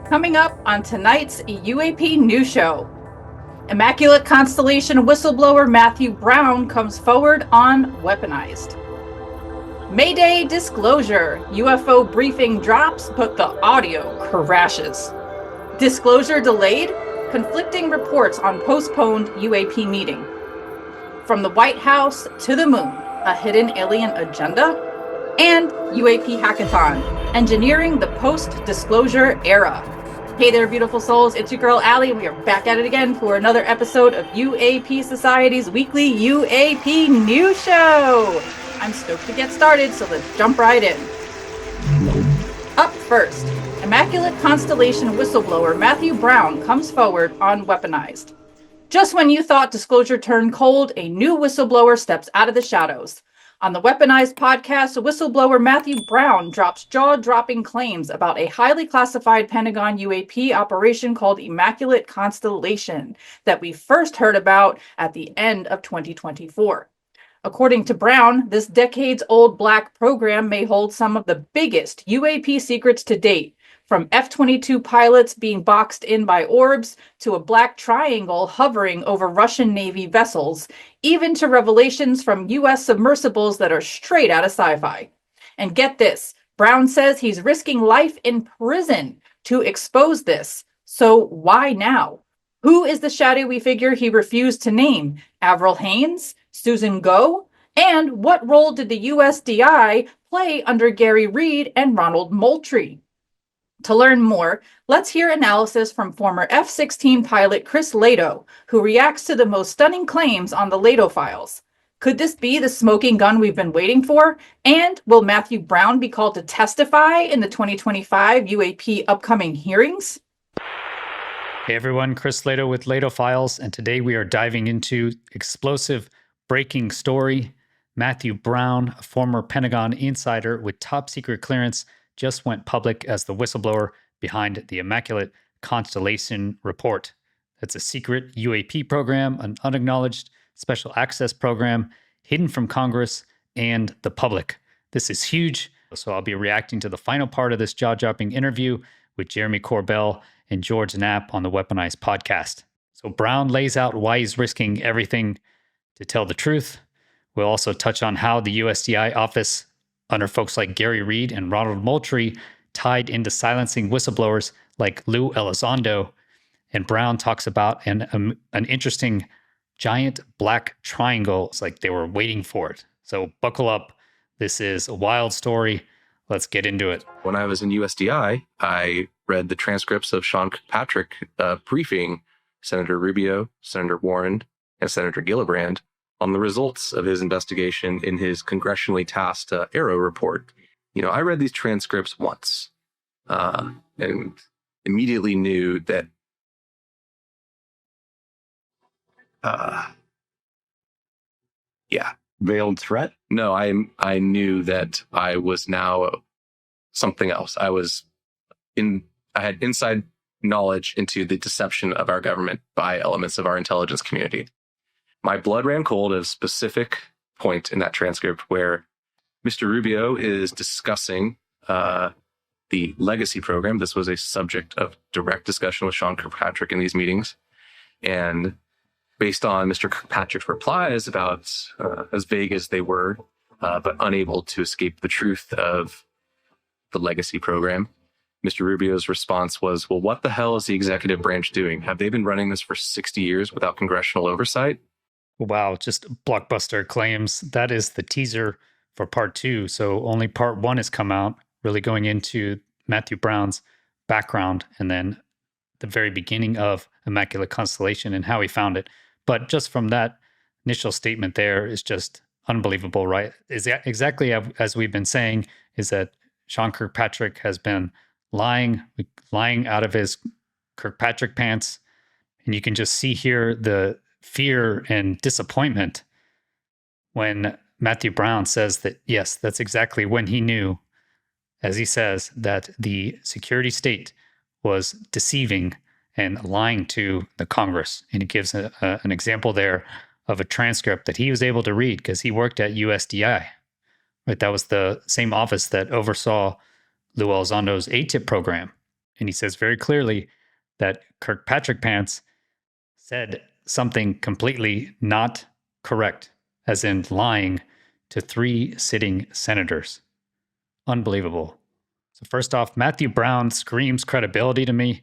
Coming up on tonight's UAP News Show, Immaculate Constellation whistleblower Matthew Brown comes forward on Weaponized. Mayday disclosure, UFO briefing drops, but the audio crashes. Disclosure delayed, conflicting reports on postponed UAP meeting. From the White House to the moon, a hidden alien agenda? And UAP Hackathon, engineering the post-disclosure era. Hey there, beautiful souls. It's your girl, Allie. We are back at it again for another episode of UAP Society's weekly UAP News Show. I'm stoked to get started, so let's jump right in. Up first, Immaculate Constellation whistleblower Matthew Brown comes forward on Weaponized. Just when you thought disclosure turned cold, a new whistleblower steps out of the shadows. On the Weaponized podcast, whistleblower Matthew Brown drops jaw-dropping claims about a highly classified Pentagon UAP operation called Immaculate Constellation that we first heard about at the end of 2024. According to Brown, this decades-old black program may hold some of the biggest UAP secrets to date, from F-22 pilots being boxed in by orbs to a black triangle hovering over Russian Navy vessels, even to revelations from U.S. submersibles that are straight out of sci-fi. And get this, Brown says he's risking life in prison to expose this. So why now? Who is the shadowy figure he refused to name? Avril Haines? Susan Go? And what role did the USDI play under Gary Reed and Ronald Moultrie? To learn more, let's hear analysis from former F-16 pilot Chris Lato, who reacts to the most stunning claims on the Lato files. Could this be the smoking gun we've been waiting for? And will Matthew Brown be called to testify in the 2025 UAP upcoming hearings? Hey everyone, Chris Lato with Lato Files, and today we are diving into explosive breaking story. Matthew Brown, a former Pentagon insider with top secret clearance, just went public as the whistleblower behind the Immaculate Constellation report. It's a secret UAP program, an unacknowledged special access program hidden from Congress and the public. This is huge, so I'll be reacting to the final part of this jaw-dropping interview with Jeremy Corbell and George Knapp on the Weaponized podcast. So Brown lays out why he's risking everything to tell the truth. We'll also touch on how the USDI office under folks like Gary Reed and Ronald Moultrie tied into silencing whistleblowers like Lou Elizondo. And Brown talks about an interesting giant black triangle. It's like they were waiting for it. So buckle up. This is a wild story. Let's get into it. When I was in USDI, I read the transcripts of Sean Kirkpatrick briefing Senator Rubio, Senator Warren, and Senator Gillibrand on the results of his investigation in his congressionally tasked Arrow report. You know, I read these transcripts once and immediately knew that Veiled threat? No, I knew that I was now something else. I had inside knowledge into the deception of our government by elements of our intelligence community. My blood ran cold at a specific point in that transcript where Mr. Rubio is discussing the legacy program. This was a subject of direct discussion with Sean Kirkpatrick in these meetings. And based on Mr. Kirkpatrick's replies about as vague as they were, but unable to escape the truth of the legacy program, Mr. Rubio's response was, well, what the hell is the executive branch doing? Have they been running this for 60 years without congressional oversight? Wow, just blockbuster claims. That is the teaser for part 2. So only part 1 has come out, really going into Matthew Brown's background and then the very beginning of Immaculate Constellation and how he found it. But just from that initial statement there is just unbelievable, right? Is exactly as we've been saying, is that Sean Kirkpatrick has been lying out of his Kirkpatrick pants. And you can just see here the fear and disappointment when Matthew Brown says that, yes, that's exactly when he knew, as he says, that the security state was deceiving and lying to the Congress. And he gives an example there of a transcript that he was able to read because he worked at USDI. Right? That was the same office that oversaw Lou Elizondo's ATIP program. And he says very clearly that Kirkpatrick Pants said something completely not correct, as in lying to 3 sitting senators. Unbelievable. So first off, Matthew Brown screams credibility to me.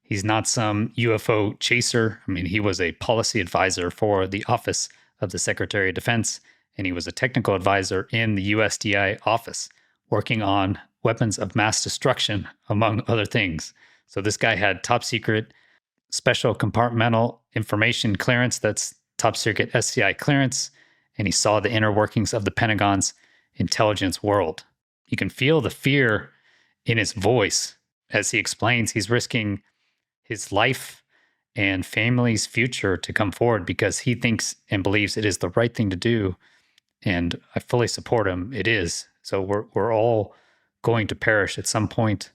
He's not some UFO chaser. I mean, he was a policy advisor for the Office of the Secretary of Defense, and he was a technical advisor in the USDI office, working on weapons of mass destruction, among other things. So this guy had top secret special compartmental information clearance, that's top secret SCI clearance, and he saw the inner workings of the Pentagon's intelligence world. You can feel the fear in his voice as he explains he's risking his life and family's future to come forward because he thinks and believes it is the right thing to do. And I fully support him. It is. So we're all going to perish at some point.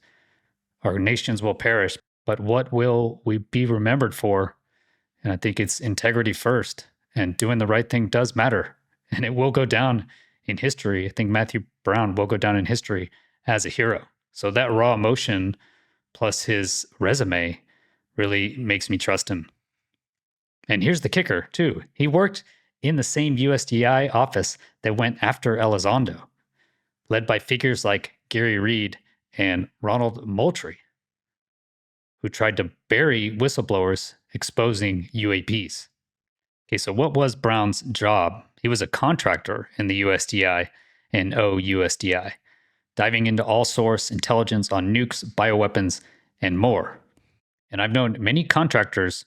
Our nations will perish. But what will we be remembered for? And I think it's integrity first. And doing the right thing does matter. And it will go down in history. I think Matthew Brown will go down in history as a hero. So that raw emotion plus his resume really makes me trust him. And here's the kicker, too. He worked in the same USDI office that went after Elizondo, led by figures like Gary Reed and Ronald Moultrie, who tried to bury whistleblowers exposing UAPs. Okay, so what was Brown's job? He was a contractor in the USDI and OUSDI, diving into all source intelligence on nukes, bioweapons, and more. And I've known many contractors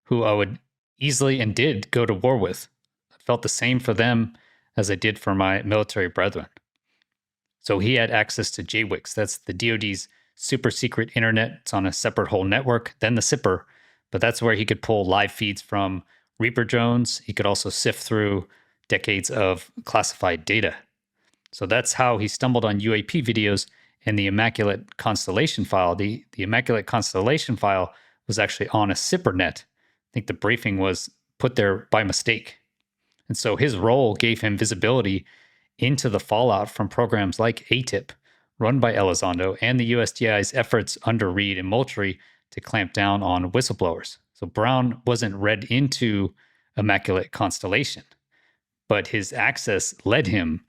who I would easily and did go to war with. I felt the same for them as I did for my military brethren. So he had access to JWICS. That's the DoD's super secret internet. It's on a separate whole network than the SIPR, but that's where he could pull live feeds from Reaper drones. He could also sift through decades of classified data. So that's how he stumbled on UAP videos and the Immaculate Constellation file. The Immaculate Constellation file was actually on a SIPR net. I think the briefing was put there by mistake. And so his role gave him visibility into the fallout from programs like ATIP, run by Elizondo, and the USDI's efforts under Reed and Moultrie to clamp down on whistleblowers. So Brown wasn't read into Immaculate Constellation, but his access led him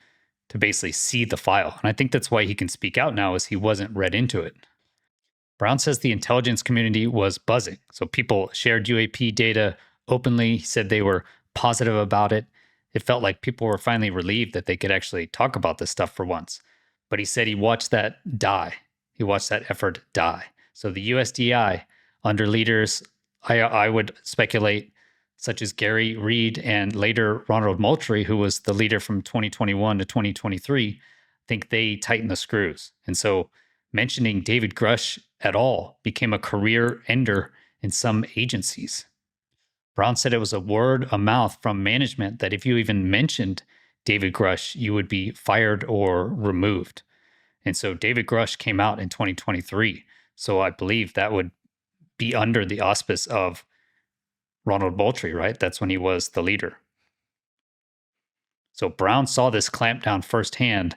to basically see the file. And I think that's why he can speak out now, is he wasn't read into it. Brown says the intelligence community was buzzing. So people shared UAP data openly. He said they were positive about it. It felt like people were finally relieved that they could actually talk about this stuff for once. But he said he watched that die. He watched that effort die. So the USDI, under leaders, I would speculate, such as Gary Reed and later Ronald Moultrie, who was the leader from 2021 to 2023, think they tightened the screws. And so mentioning David Grush at all became a career ender in some agencies. Brown said it was a word of mouth from management that if you even mentioned David Grush, you would be fired or removed. And so David Grush came out in 2023. So I believe that would be under the auspice of Ronald Moultrie, right? That's when he was the leader. So Brown saw this clampdown firsthand,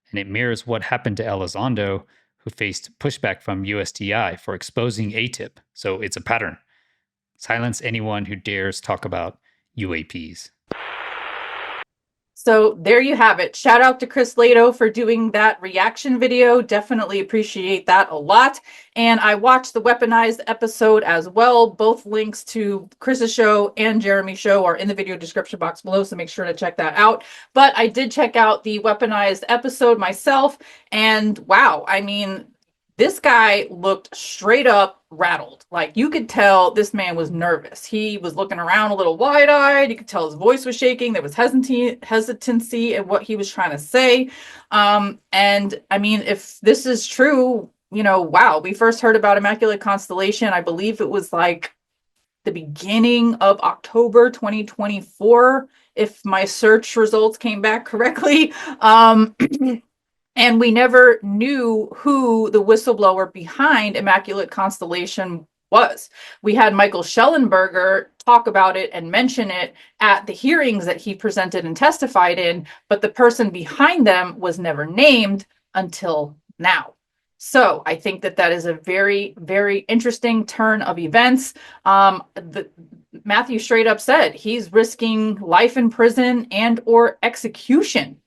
and it mirrors what happened to Elizondo, who faced pushback from USDI for exposing ATIP. So it's a pattern. Silence anyone who dares talk about UAPs. So there you have it. Shout out to Chris Lato for doing that reaction video. Definitely appreciate that a lot. And I watched the Weaponized episode as well. Both links to Chris's show and Jeremy's show are in the video description box below, so make sure to check that out. But I did check out the Weaponized episode myself, and wow, I mean, this guy looked straight up rattled. Like, you could tell this man was nervous. He was looking around a little wide-eyed. You could tell his voice was shaking. There was hesitancy in what he was trying to say. And I mean, if this is true, you know, wow, we first heard about Immaculate Constellation. I believe it was like the beginning of October 2024, if my search results came back correctly. And we never knew who the whistleblower behind Immaculate Constellation was. We had Michael Schellenberger talk about it and mention it at the hearings that he presented and testified in, but the person behind them was never named until now. So I think that is a very, very interesting turn of events. Matthew straight up said he's risking life in prison and or execution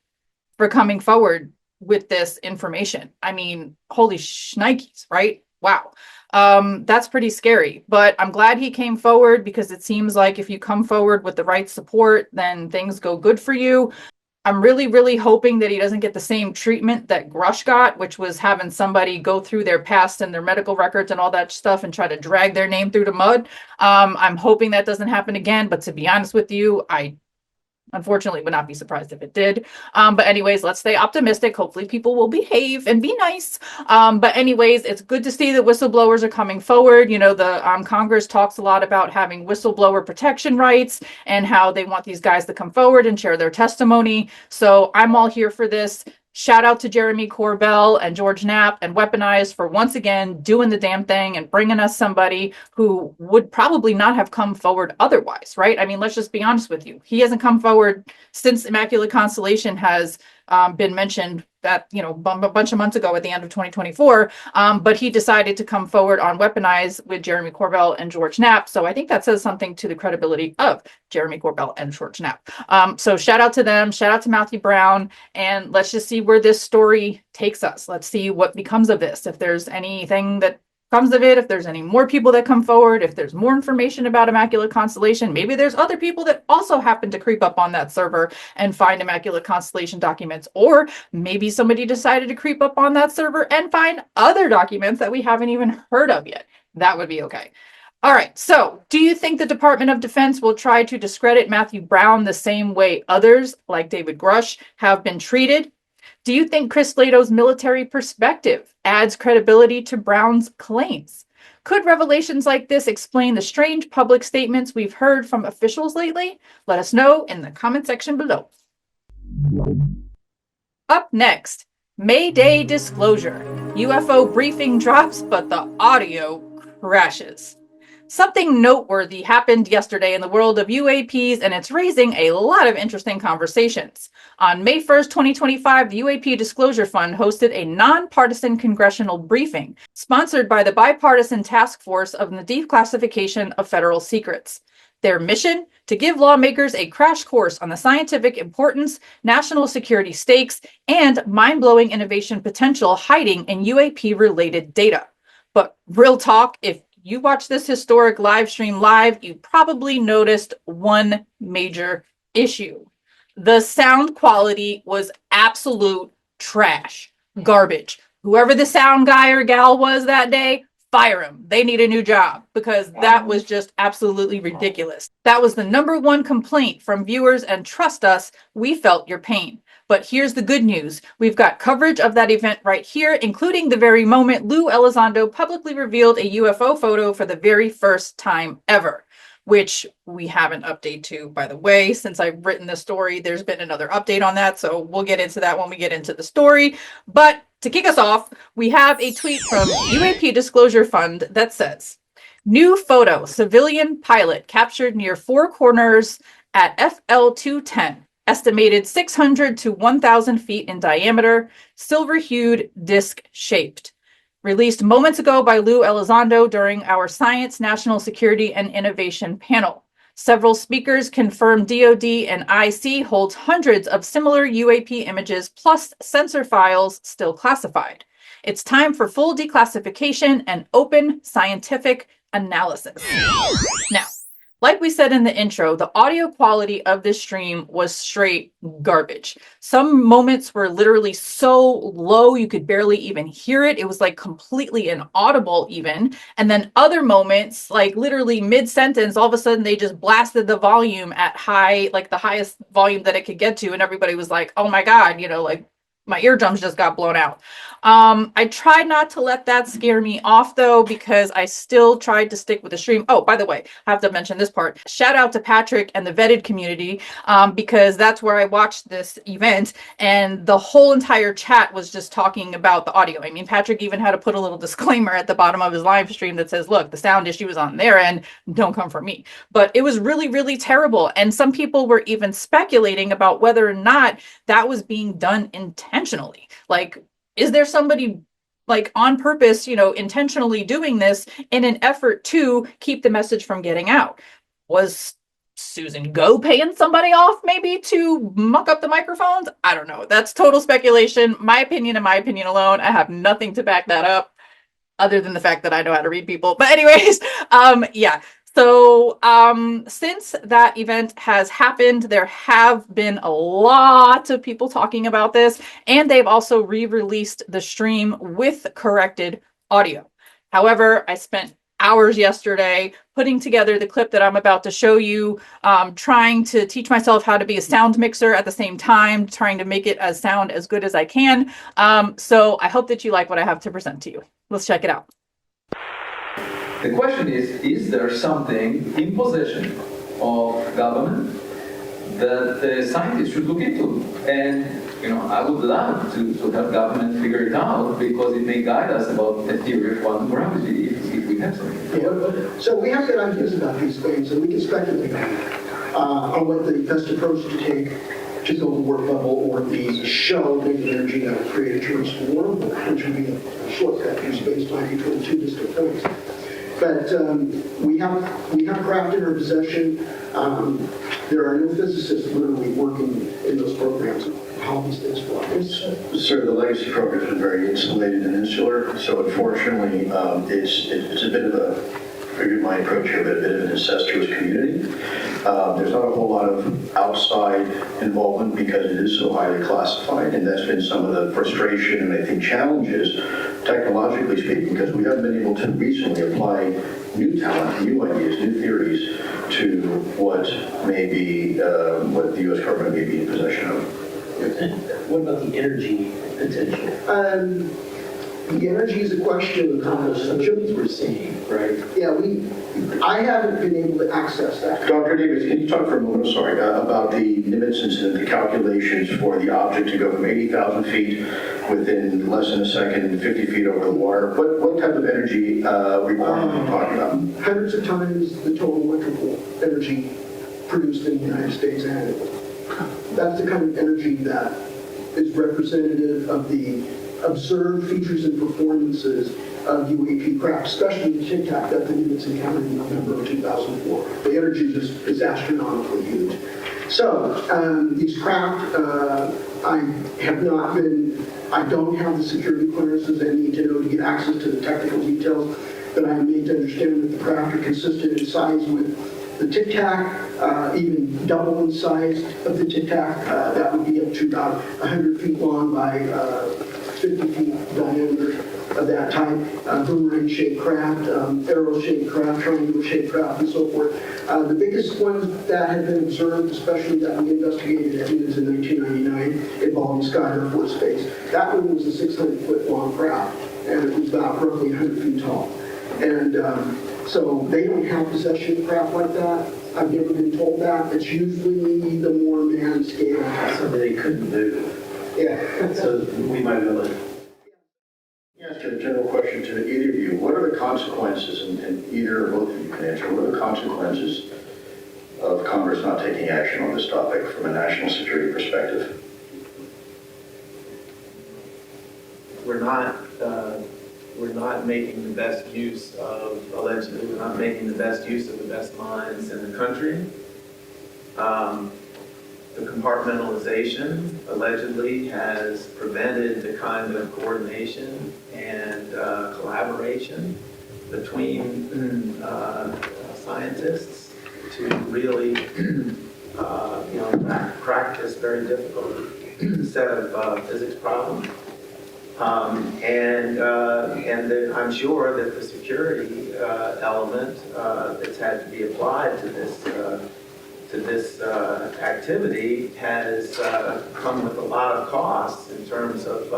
for coming forward with this information. I mean, holy shnikes, right? Wow. That's pretty scary, but I'm glad he came forward, because it seems like if you come forward with the right support, then things go good for you. I'm really, really hoping that he doesn't get the same treatment that Grush got, which was having somebody go through their past and their medical records and all that stuff and try to drag their name through the mud. I'm hoping that doesn't happen again, but to be honest with you, I unfortunately would not be surprised if it did. But anyways, let's stay optimistic. Hopefully people will behave and be nice. But anyways, it's good to see that whistleblowers are coming forward. You know, the Congress talks a lot about having whistleblower protection rights and how they want these guys to come forward and share their testimony. So I'm all here for this. Shout out to Jeremy Corbell and George Knapp and Weaponized for once again doing the damn thing and bringing us somebody who would probably not have come forward otherwise, right? I mean, let's just be honest with you. He hasn't come forward since Immaculate Constellation has been mentioned that, you know, a bunch of months ago at the end of 2024. But he decided to come forward on Weaponized with Jeremy Corbell and George Knapp. So I think that says something to the credibility of Jeremy Corbell and George Knapp. So shout out to them. Shout out to Matthew Brown. And let's just see where this story takes us. Let's see what becomes of this. If there's anything that comes of it, if there's any more people that come forward, if there's more information about Immaculate Constellation, maybe there's other people that also happen to creep up on that server and find Immaculate Constellation documents, or maybe somebody decided to creep up on that server and find other documents that we haven't even heard of yet. That would be okay. All right, so do you think the Department of Defense will try to discredit Matthew Brown the same way others, like David Grush, have been treated? Do you think Chris Lato's military perspective adds credibility to Brown's claims? Could revelations like this explain the strange public statements we've heard from officials lately? Let us know in the comment section below. Up next, Mayday disclosure. UFO briefing drops, but the audio crashes. Something noteworthy happened yesterday in the world of UAPs, and it's raising a lot of interesting conversations. On May 1st, 2025, the UAP Disclosure Fund hosted a nonpartisan congressional briefing sponsored by the Bipartisan Task Force on the Declassification of Federal Secrets. Their mission? To give lawmakers a crash course on the scientific importance, national security stakes, and mind-blowing innovation potential hiding in UAP-related data. But real talk, if you watch this historic live stream live, you probably noticed one major issue. The sound quality was absolute trash, garbage. Whoever the sound guy or gal was that day, fire them. They need a new job, because that was just absolutely ridiculous. That was the #1 complaint from viewers, and trust us, we felt your pain. But here's the good news. We've got coverage of that event right here, including the very moment Lou Elizondo publicly revealed a UFO photo for the very first time ever, which we have an update to, by the way. Since I've written this story, there's been another update on that, so we'll get into that when we get into the story. But to kick us off, we have a tweet from UAP Disclosure Fund that says, "New photo, civilian pilot captured near Four Corners at FL 210. Estimated 600 to 1,000 feet in diameter, silver-hued, disc-shaped. Released moments ago by Lou Elizondo during our Science, National Security, and Innovation panel. Several speakers confirmed DoD and IC holds hundreds of similar UAP images plus sensor files still classified. It's time for full declassification and open scientific analysis." Now, like we said in the intro, the audio quality of this stream was straight garbage. Some moments were literally so low you could barely even hear it. It was like completely inaudible even. And then other moments, like literally mid-sentence, all of a sudden they just blasted the volume at high, like the highest volume that it could get to. And everybody was like, oh my God, you know, like my eardrums just got blown out. I tried not to let that scare me off though, because I still tried to stick with the stream. Oh, by the way, I have to mention this part. Shout out to Patrick and the vetted community, because that's where I watched this event, and the whole entire chat was just talking about the audio. I mean, Patrick even had to put a little disclaimer at the bottom of his live stream that says, look, the sound issue is on their end, don't come from me. But it was really, really terrible. And some people were even speculating about whether or not that was being done intentionally. Like, is there somebody like on purpose, intentionally doing this in an effort to keep the message from getting out. Was Susan Go paying somebody off maybe to muck up the microphones? I don't know. That's total speculation. My opinion and my opinion alone. I have nothing to back that up other than the fact that I know how to read people. But anyways, yeah. So since that event has happened, there have been a lot of people talking about this, and they've also re-released the stream with corrected audio. However, I spent hours yesterday putting together the clip that I'm about to show you, trying to teach myself how to be a sound mixer at the same time, trying to make it sound as good as I can. So I hope that you like what I have to present to you. Let's check it out. The question is there something in possession of government that the scientists should look into? And I would love to have government figure it out, because it may guide us about the theory of quantum gravity if we have something. Yeah, so we have good ideas about these things, and we can speculate on what the best approach to take to go to warp level, or the show negative energy that will create a terrestrial wormhole, which would be a shortcut through space-time between two distant points. But we have craft in our possession. There are no physicists literally working in those programs. How these things work. Sir, the legacy program has been very insulated and insular, so unfortunately, it's a bit of a, forgive my approach here, but a bit of an incestuous community. There's not a whole lot of outside involvement because it is so highly classified, and that's been some of the frustration and I think challenges, technologically speaking, because we haven't been able to recently apply new talent, new ideas, new theories to what may be, what the U.S. government may be in possession of. What about the energy potential? The energy is a question of how much We're seeing, right? Yeah, I haven't been able to access that. Dr. Davis, can you talk for a moment, sorry, about the Nimitz incident, the calculations for the object to go from 80,000 feet within less than a second and 50 feet over the water? What type of energy requirement are you talking about? Hundreds of times the total electrical energy produced in the United States annually. That's the kind of energy that is representative of the observed features and performances of UAP craft, especially the Tic Tac that the Nimitz encountered in November of 2004. The energy is astronomically huge. So these craft, I don't have the security clearances I need to know to get access to the technical details, but I am made to understand that the craft are consistent in size with the Tic Tac, even double in size of the Tic Tac. That would be up to about 100 feet long by 50 feet diameter of that type. Boomerang-shaped craft, arrow-shaped craft, triangle-shaped craft, and so forth. The biggest ones that have been observed, especially that we investigated at is in 1999, involving Scott Air Force Base. That one was a 600-foot long craft, and it was about roughly 100 feet tall. And so they don't have possession of craft like that. I've never been told that. It's usually the more manned scale. So they couldn't move. Yeah. So we might be able to. Let me ask you a general question to either of you. What are the consequences, and either or both of you can answer, what are the consequences of Congress not taking action on this topic from a national security perspective? We're not making the best use of, allegedly, we're not making the best use of the best minds in the country. The compartmentalization allegedly has prevented the kind of coordination and collaboration between scientists to really, crack this very difficult set of physics problems. I'm sure that the security element that's had to be applied to this activity has come with a lot of costs in terms of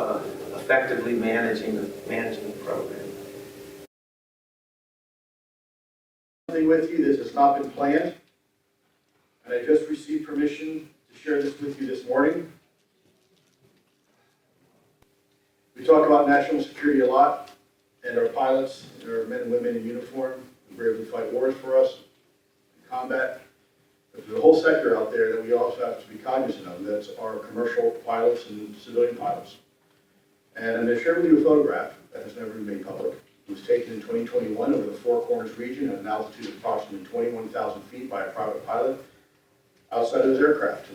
effectively managing the program. Something with you. This has not been planned, and I just received permission to share this with you this morning. We talk about national security a lot, and our pilots and our men and women in uniform who bravely fight wars for us in combat. But there's a whole sector out there that we also have to be cognizant of. That's our commercial pilots and civilian pilots. And I'm going to share with you a photograph that has never been made public. It was taken in 2021 over the Four Corners region at an altitude of approximately 21,000 feet by a private pilot outside of his aircraft.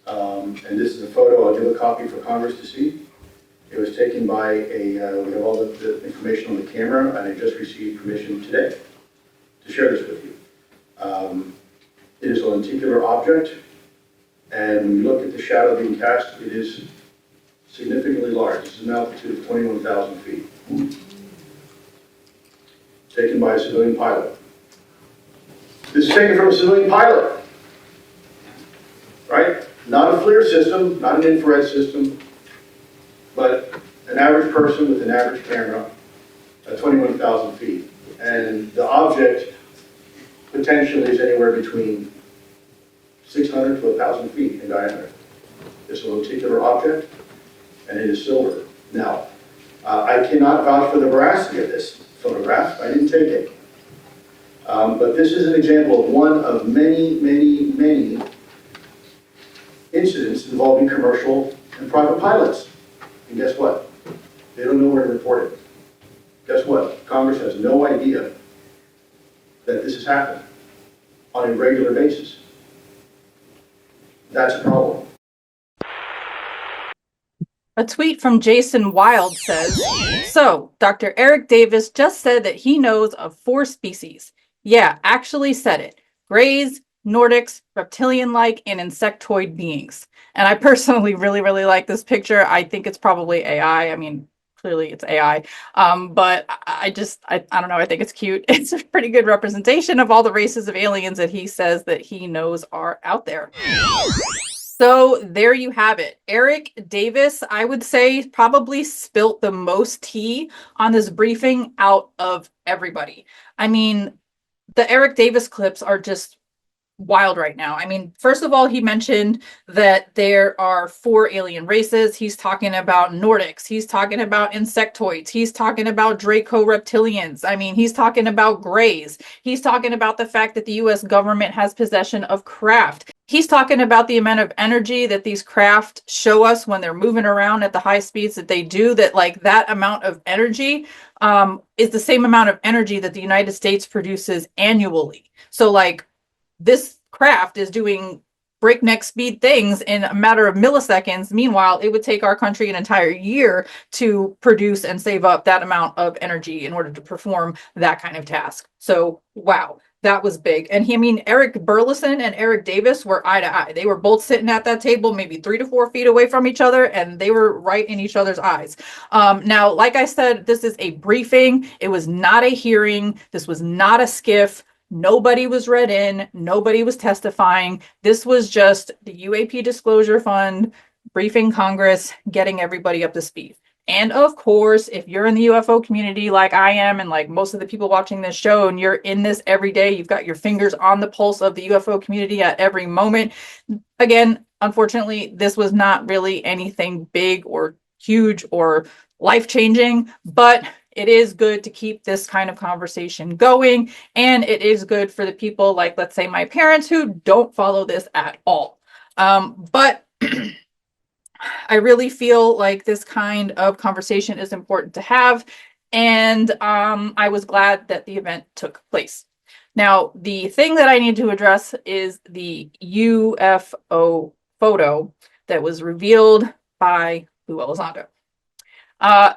And this is a photo. I'll give a copy for Congress to see. It was taken by we have all the information on the camera, and I just received permission today to share this with you. It is a lenticular object, and when you look at the shadow being cast, it is significantly large. This is an altitude of 21,000 feet. Taken by a civilian pilot. This is taken from a civilian pilot, right? Not a FLIR system, not an infrared system, but an average person with an average camera at 21,000 feet. And the object potentially is anywhere between 600 to 1,000 feet in diameter. It's a lenticular object, and it is silver. Now, I cannot vouch for the veracity of this photograph. I didn't take it. But this is an example of one of many, many, many incidents involving commercial and private pilots. And guess what? They don't know where to report it. Guess what? Congress has no idea that this has happened on a regular basis. That's a problem. A tweet from Jason Wild says, so, Dr. Eric Davis just said that he knows of 4 species. Yeah, actually said it. Greys, Nordics, reptilian-like, and insectoid beings. And I personally really, really like this picture. I think it's probably AI. I mean, clearly it's AI. But I don't know. I think it's cute. It's a pretty good representation of all the races of aliens that he says that he knows are out there. So there you have it. Eric Davis, I would say, probably spilt the most tea on this briefing out of everybody. I mean, the Eric Davis clips are just wild right now. I mean, first of all, he mentioned that there are 4 alien races. He's talking about Nordics. He's talking about insectoids. He's talking about Draco reptilians. I mean, he's talking about greys. He's talking about the fact that the US government has possession of craft. He's talking about the amount of energy that these craft show us when they're moving around at the high speeds that they do, that like that amount of energy is the same amount of energy that the United States produces annually. So like, this craft is doing breakneck speed things in a matter of milliseconds. Meanwhile, it would take our country an entire year to produce and save up that amount of energy in order to perform that kind of task. So, wow, that was big. And Eric Burleson and Eric Davis were eye to eye. They were both sitting at that table, maybe 3 to 4 feet away from each other, and they were right in each other's eyes. Now, like I said, this is a briefing. It was not a hearing. This was not a SCIF. Nobody was read in. Nobody was testifying. This was just the UAP Disclosure Fund briefing Congress, getting everybody up to speed. And of course, if you're in the UFO community like I am, and like most of the people watching this show, and you're in this every day, you've got your fingers on the pulse of the UFO community at every moment. Again, unfortunately, this was not really anything big or huge or life-changing, but it is good to keep this kind of conversation going, and it is good for the people like, let's say, my parents who don't follow this at all. But I really feel like this kind of conversation is important to have, and I was glad that the event took place. Now, the thing that I need to address is the UFO photo that was revealed by Lou Elizondo.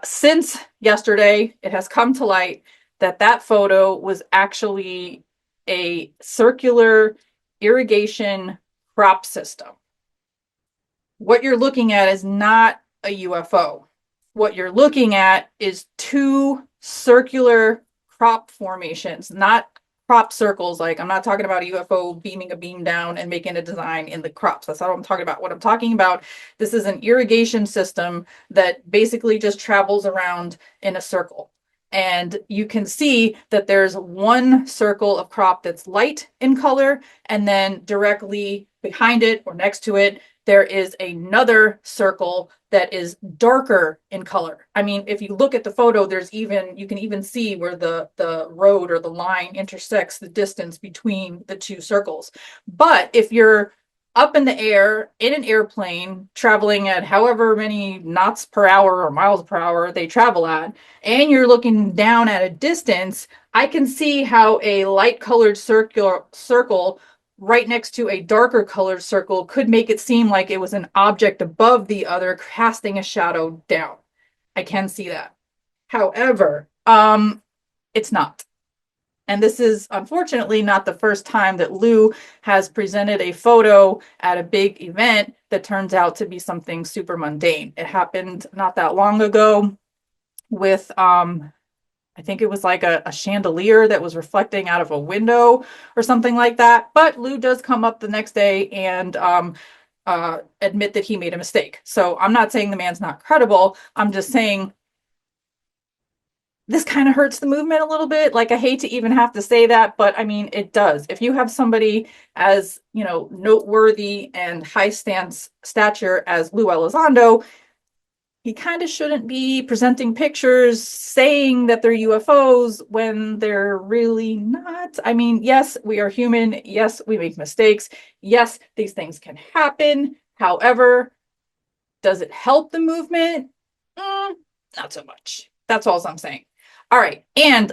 Since yesterday, it has come to light that that photo was actually a circular irrigation crop system. What you're looking at is not a UFO. What you're looking at is 2 circular crop formations, not crop circles. Like, I'm not talking about a UFO beaming a beam down and making a design in the crops. That's not what I'm talking about. What I'm talking about, this is an irrigation system that basically just travels around in a circle. And you can see that there's one circle of crop that's light in color, and then directly behind it or next to it, there is another circle that is darker in color. I mean, if you look at the photo, you can even see where the road or the line intersects the distance between the 2 circles. But if you're up in the air in an airplane traveling at however many knots per hour or miles per hour they travel at, and you're looking down at a distance, I can see how a light colored circle right next to a darker colored circle could make it seem like it was an object above the other casting a shadow down. I can see that. However, it's not. And this is unfortunately not the first time that Lou has presented a photo at a big event that turns out to be something super mundane. It happened not that long ago with, I think it was like a chandelier that was reflecting out of a window or something like that. But Lou does come up the next day and admit that he made a mistake. So I'm not saying the man's not credible. I'm just saying this kind of hurts the movement a little bit. Like, I hate to even have to say that, but I mean, it does. If you have somebody as, noteworthy and high stature as Lou Elizondo, he kind of shouldn't be presenting pictures saying that they're UFOs when they're really not. I mean, yes, we are human. Yes, we make mistakes. Yes, these things can happen. However, does it help the movement? Not so much. That's all I'm saying. All right. And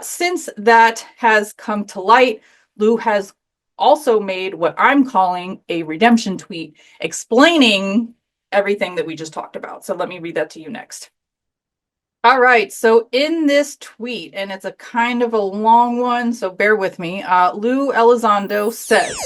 since that has come to light, Lou has also made what I'm calling a redemption tweet explaining everything that we just talked about. So let me read that to you next. All right. So in this tweet, and it's a kind of a long one, so bear with me, Lou Elizondo says,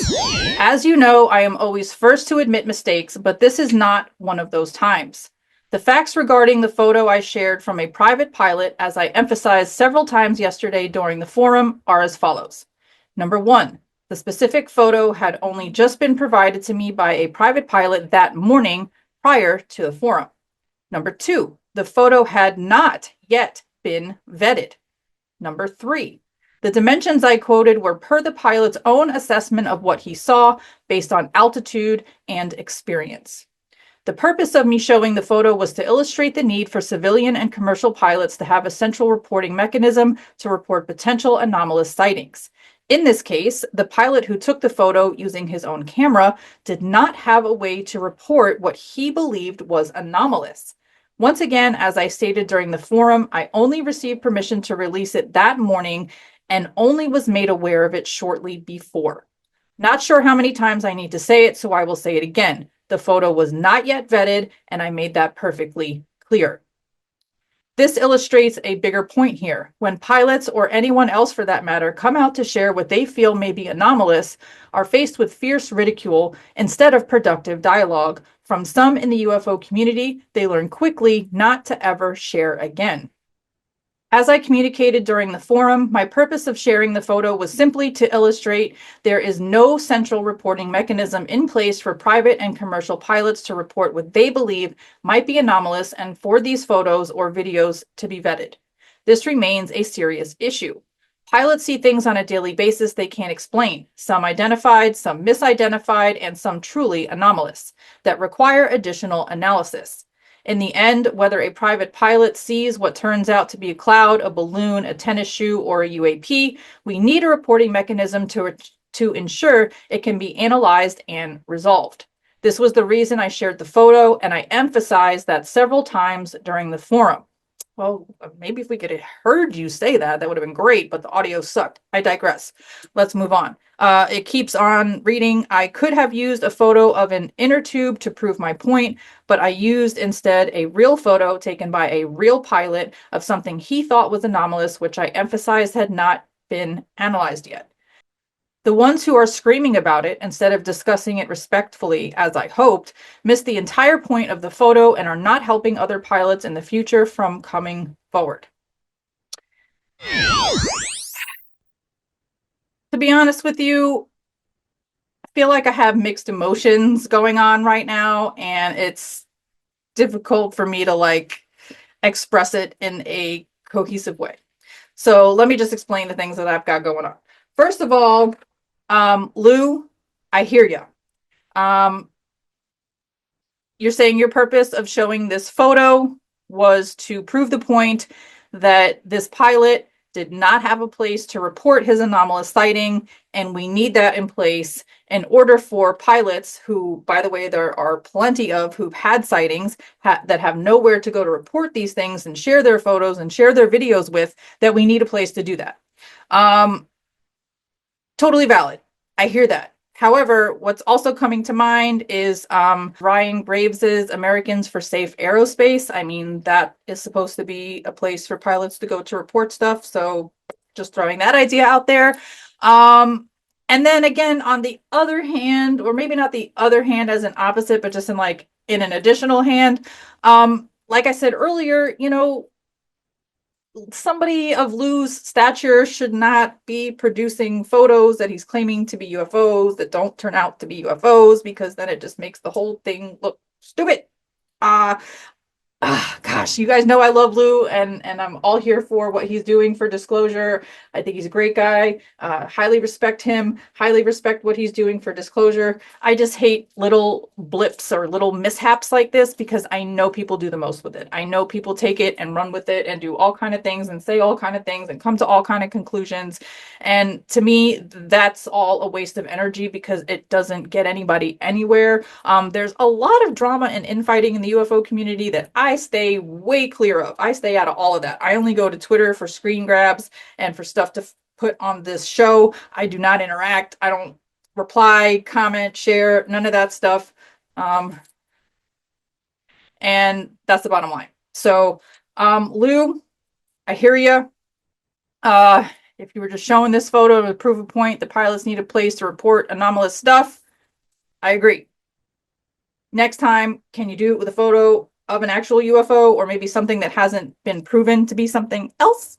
"As you know, I am always first to admit mistakes, but this is not one of those times. The facts regarding the photo I shared from a private pilot, as I emphasized several times yesterday during the forum, are as follows. Number one, the specific photo had only just been provided to me by a private pilot that morning prior to the forum. Number two, the photo had not yet been vetted. Number three, the dimensions I quoted were per the pilot's own assessment of what he saw based on altitude and experience. The purpose of me showing the photo was to illustrate the need for civilian and commercial pilots to have a central reporting mechanism to report potential anomalous sightings. In this case, the pilot who took the photo using his own camera did not have a way to report what he believed was anomalous. Once again, as I stated during the forum, I only received permission to release it that morning and only was made aware of it shortly before. Not sure how many times I need to say it, so I will say it again. The photo was not yet vetted, and I made that perfectly clear. This illustrates a bigger point here. When pilots, or anyone else for that matter, come out to share what they feel may be anomalous, are faced with fierce ridicule instead of productive dialogue. From some in the UFO community, they learn quickly not to ever share again. As I communicated during the forum, my purpose of sharing the photo was simply to illustrate there is no central reporting mechanism in place for private and commercial pilots to report what they believe might be anomalous and for these photos or videos to be vetted. This remains a serious issue. Pilots see things on a daily basis they can't explain, some identified, some misidentified, and some truly anomalous, that require additional analysis. In the end, whether a private pilot sees what turns out to be a cloud, a balloon, a tennis shoe, or a UAP, we need a reporting mechanism to ensure it can be analyzed and resolved. This was the reason I shared the photo, and I emphasized that several times during the forum. Well, maybe if we could have heard you say that, that would have been great, but the audio sucked. I digress. Let's move on. It keeps on reading. I could have used a photo of an inner tube to prove my point, but I used instead a real photo taken by a real pilot of something he thought was anomalous, which I emphasized had not been analyzed yet. The ones who are screaming about it, instead of discussing it respectfully, as I hoped, miss the entire point of the photo and are not helping other pilots in the future from coming forward. To be honest with you, I feel like I have mixed emotions going on right now, and it's difficult for me to express it in a cohesive way. So let me just explain the things that I've got going on. First of all, Lou, I hear you. You're saying your purpose of showing this photo was to prove the point that this pilot did not have a place to report his anomalous sighting, and we need that in place in order for pilots who, by the way, there are plenty of who've had sightings that have nowhere to go to report these things and share their photos and share their videos with, that we need a place to do that. Totally valid. I hear that. However, what's also coming to mind is Ryan Graves's Americans for Safe Aerospace. I mean, that is supposed to be a place for pilots to go to report stuff. So just throwing that idea out there. And then again, on the other hand, or maybe not the other hand as an opposite, but just in an additional hand, like I said earlier, somebody of Lou's stature should not be producing photos that he's claiming to be UFOs that don't turn out to be UFOs, because then it just makes the whole thing look stupid. Gosh, you guys know I love Lou, and I'm all here for what he's doing for disclosure. I think he's a great guy. Highly respect him. Highly respect what he's doing for disclosure. I just hate little blips or little mishaps like this, because I know people do the most with it. I know people take it and run with it and do all kind of things and say all kind of things and come to all kind of conclusions. And to me, that's all a waste of energy, because it doesn't get anybody anywhere. There's a lot of drama and infighting in the UFO community that I stay way clear of. I stay out of all of that. I only go to Twitter for screen grabs and for stuff to put on this show. I do not interact. I don't reply, comment, share, none of that stuff. And that's the bottom line. So, Lou, I hear you. If you were just showing this photo to prove a point, the pilots need a place to report anomalous stuff, I agree. Next time, can you do it with a photo of an actual UFO, or maybe something that hasn't been proven to be something else?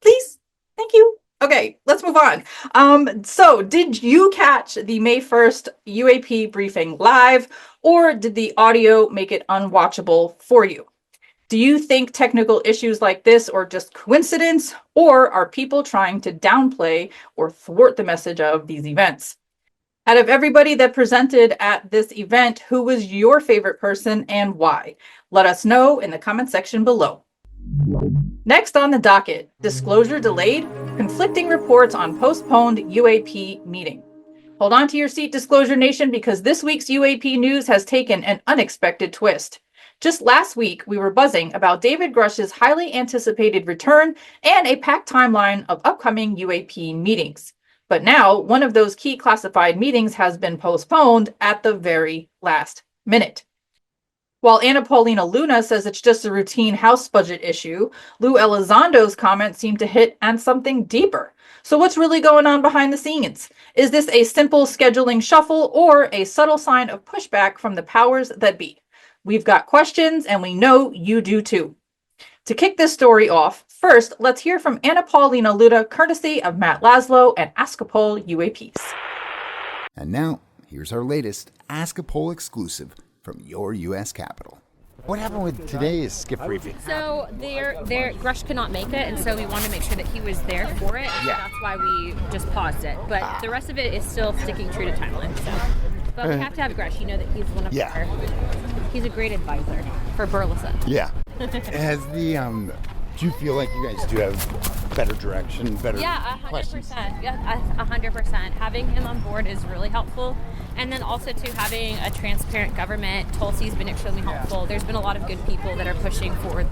Please? Thank you. Okay, let's move on. So did you catch the May 1st UAP briefing live, or did the audio make it unwatchable for you? Do you think technical issues like this are just coincidence, or are people trying to downplay or thwart the message of these events? Out of everybody that presented at this event, who was your favorite person and why? Let us know in the comment section below. Next on the docket, disclosure delayed, conflicting reports on postponed UAP meeting. Hold on to your seat, Disclosure Nation, because this week's UAP news has taken an unexpected twist. Just last week, we were buzzing about David Grush's highly anticipated return and a packed timeline of upcoming UAP meetings. But now, one of those key classified meetings has been postponed at the very last minute. While Anna Paulina Luna says it's just a routine House budget issue, Lou Elizondo's comments seem to hit on something deeper. So what's really going on behind the scenes? Is this a simple scheduling shuffle or a subtle sign of pushback from the powers that be? We've got questions, and we know you do too. To kick this story off, first, let's hear from Anna Paulina Luna, courtesy of Matt Laszlo and Ask a Poll UAPs. And now, here's our latest Ask a Poll exclusive from your U.S. Capitol. What happened with today's SCIF briefing? So Grush could not make it, and so we wanted to make sure that he was there for it. Yeah. That's why we just paused it. But the rest of it is still sticking true to timeline. So, but we have to have Grush. You know that he's one of our. He's a great advisor for Burleson. Yeah. Has the do you feel like you guys do have better direction, better questions? 100%. Yeah, 100%. Having him on board is really helpful. And then also to having a transparent government. Tulsi's been extremely helpful. There's been a lot of good people that are pushing for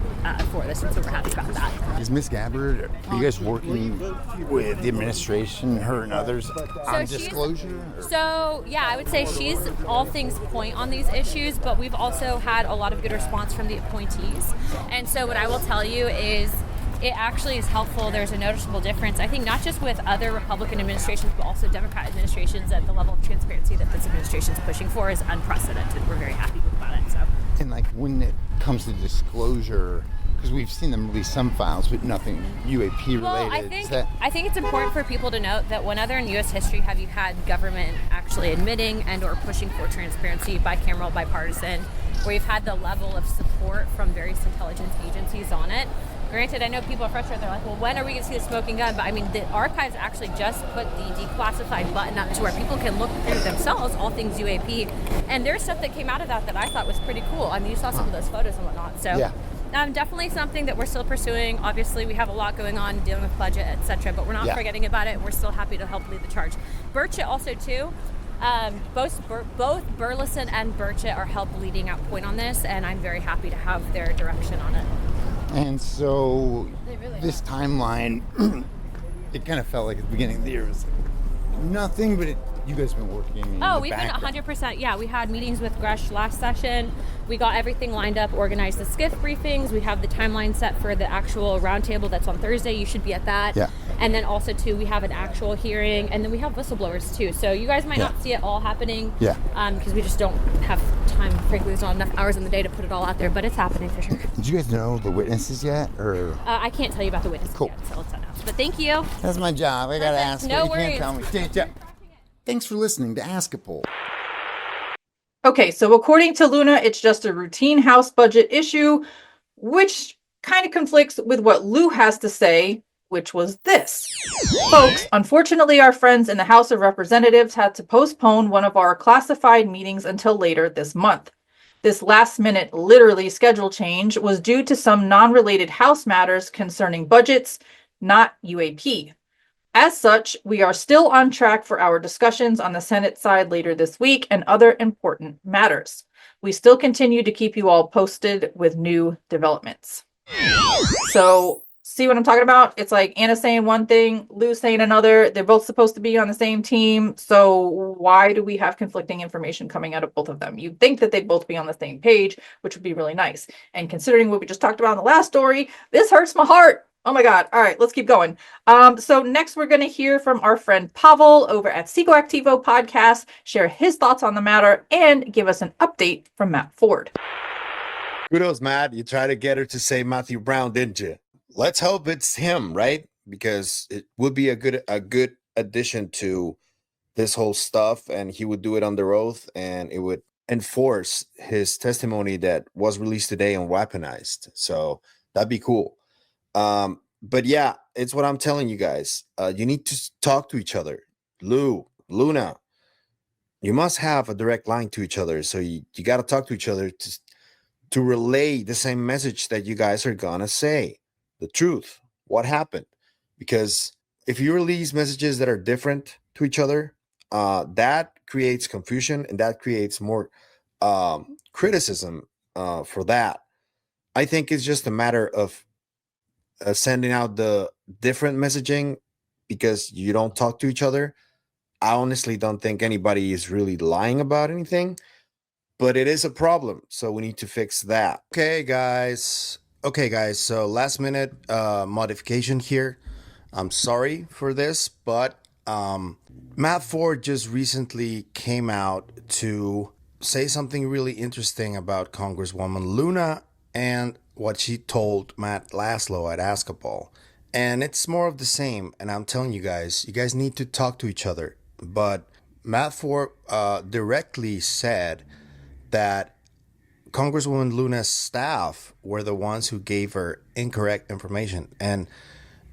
this, and so we're happy about that. Is Ms. Gabbard, are you guys working with the administration, her and others, on disclosure? So, yeah, I would say she's all things point on these issues, but we've also had a lot of good response from the appointees. And so what I will tell you is it actually is helpful. There's a noticeable difference, I think, not just with other Republican administrations, but also Democrat administrations, at the level of transparency that this administration is pushing for is unprecedented. We're very happy about it. So. And like when it comes to disclosure, because we've seen them release some files, but nothing UAP related. Well, I think it's important for people to note that when other in U.S. history have you had government actually admitting and or pushing for transparency, bicameral, bipartisan, where you've had the level of support from various intelligence agencies on it. Granted, I know people are frustrated. They're like, well, when are we going to see the smoking gun? But I mean, the archives actually just put the declassified button up to where people can look through themselves all things UAP. And there's stuff that came out of that I thought was pretty cool. I mean, you saw some of those photos and whatnot. So Definitely something that we're still pursuing. Obviously, we have a lot going on dealing with budget, etc., but we're not forgetting about it. We're still happy to help lead the charge. Burchett also too. Both Burleson and Burchett are help leading out point on this, and I'm very happy to have their direction on it. And so this timeline, it kind of felt like at the beginning of the year was nothing, but you guys have been working in the We've background. been 100%. Yeah, we had meetings with Gresh last session. We got everything lined up, organized the SCIF briefings. We have the timeline set for the actual roundtable that's on Thursday. You should be at that. Yeah. And then also, too, we have an actual hearing. And then we have whistleblowers, too. So you guys might not see it all happening. Yeah. Because we just don't have time. Frankly, there's not enough hours in the day to put it all out there. But it's happening for sure. Did you guys know the witnesses yet? Or I can't tell you about the witnesses Cool. yet, so let's announce. But thank you. That's my job. I gotta ask. No you worries. can't tell me. Thanks for listening to Ask a Poll. Okay, so according to Luna, it's just a routine House budget issue, which kind of conflicts with what Lou has to say, which was this. Folks, unfortunately, our friends in the House of Representatives had to postpone one of our classified meetings until later this month. This last-minute, literally schedule change was due to some non-related House matters concerning budgets, not UAP. As such, we are still on track for our discussions on the Senate side later this week and other important matters. We still continue to keep you all posted with new developments. So, see what I'm talking about? It's like Anna saying one thing, Lou saying another. They're both supposed to be on the same team. So why do we have conflicting information coming out of both of them? You'd think that they'd both be on the same page, which would be really nice. And considering what we just talked about in the last story, this hurts my heart. Oh my God. All right, let's keep going. So next we're going to hear from our friend Pavel over at Psychoactivo podcast, share his thoughts on the matter, and give us an update from Matt Ford. Kudos, Matt. You tried to get her to say Matthew Brown, didn't you? Let's hope it's him, right? Because it would be a good addition to this whole stuff, and he would do it under oath, and it would enforce his testimony that was released today on Weaponized. So that'd be cool. But yeah, it's what I'm telling you guys. You need to talk to each other. Luna, you must have a direct line to each other. So you got to talk to each other to relay the same message that you guys are gonna say. The truth, what happened. Because if you release messages that are different to each other, that creates confusion and that creates more criticism for that. I think it's just a matter of sending out the different messaging because you don't talk to each other. I honestly don't think anybody is really lying about anything, but it is a problem. So we need to fix that. Okay, guys. So last minute modification here. I'm sorry for this, but Matt Ford just recently came out to say something really interesting about Congresswoman Luna and what she told Matt Laszlo at Askapol. And it's more of the same. And I'm telling you guys need to talk to each other. But Matt Ford directly said that Congresswoman Luna's staff were the ones who gave her incorrect information. And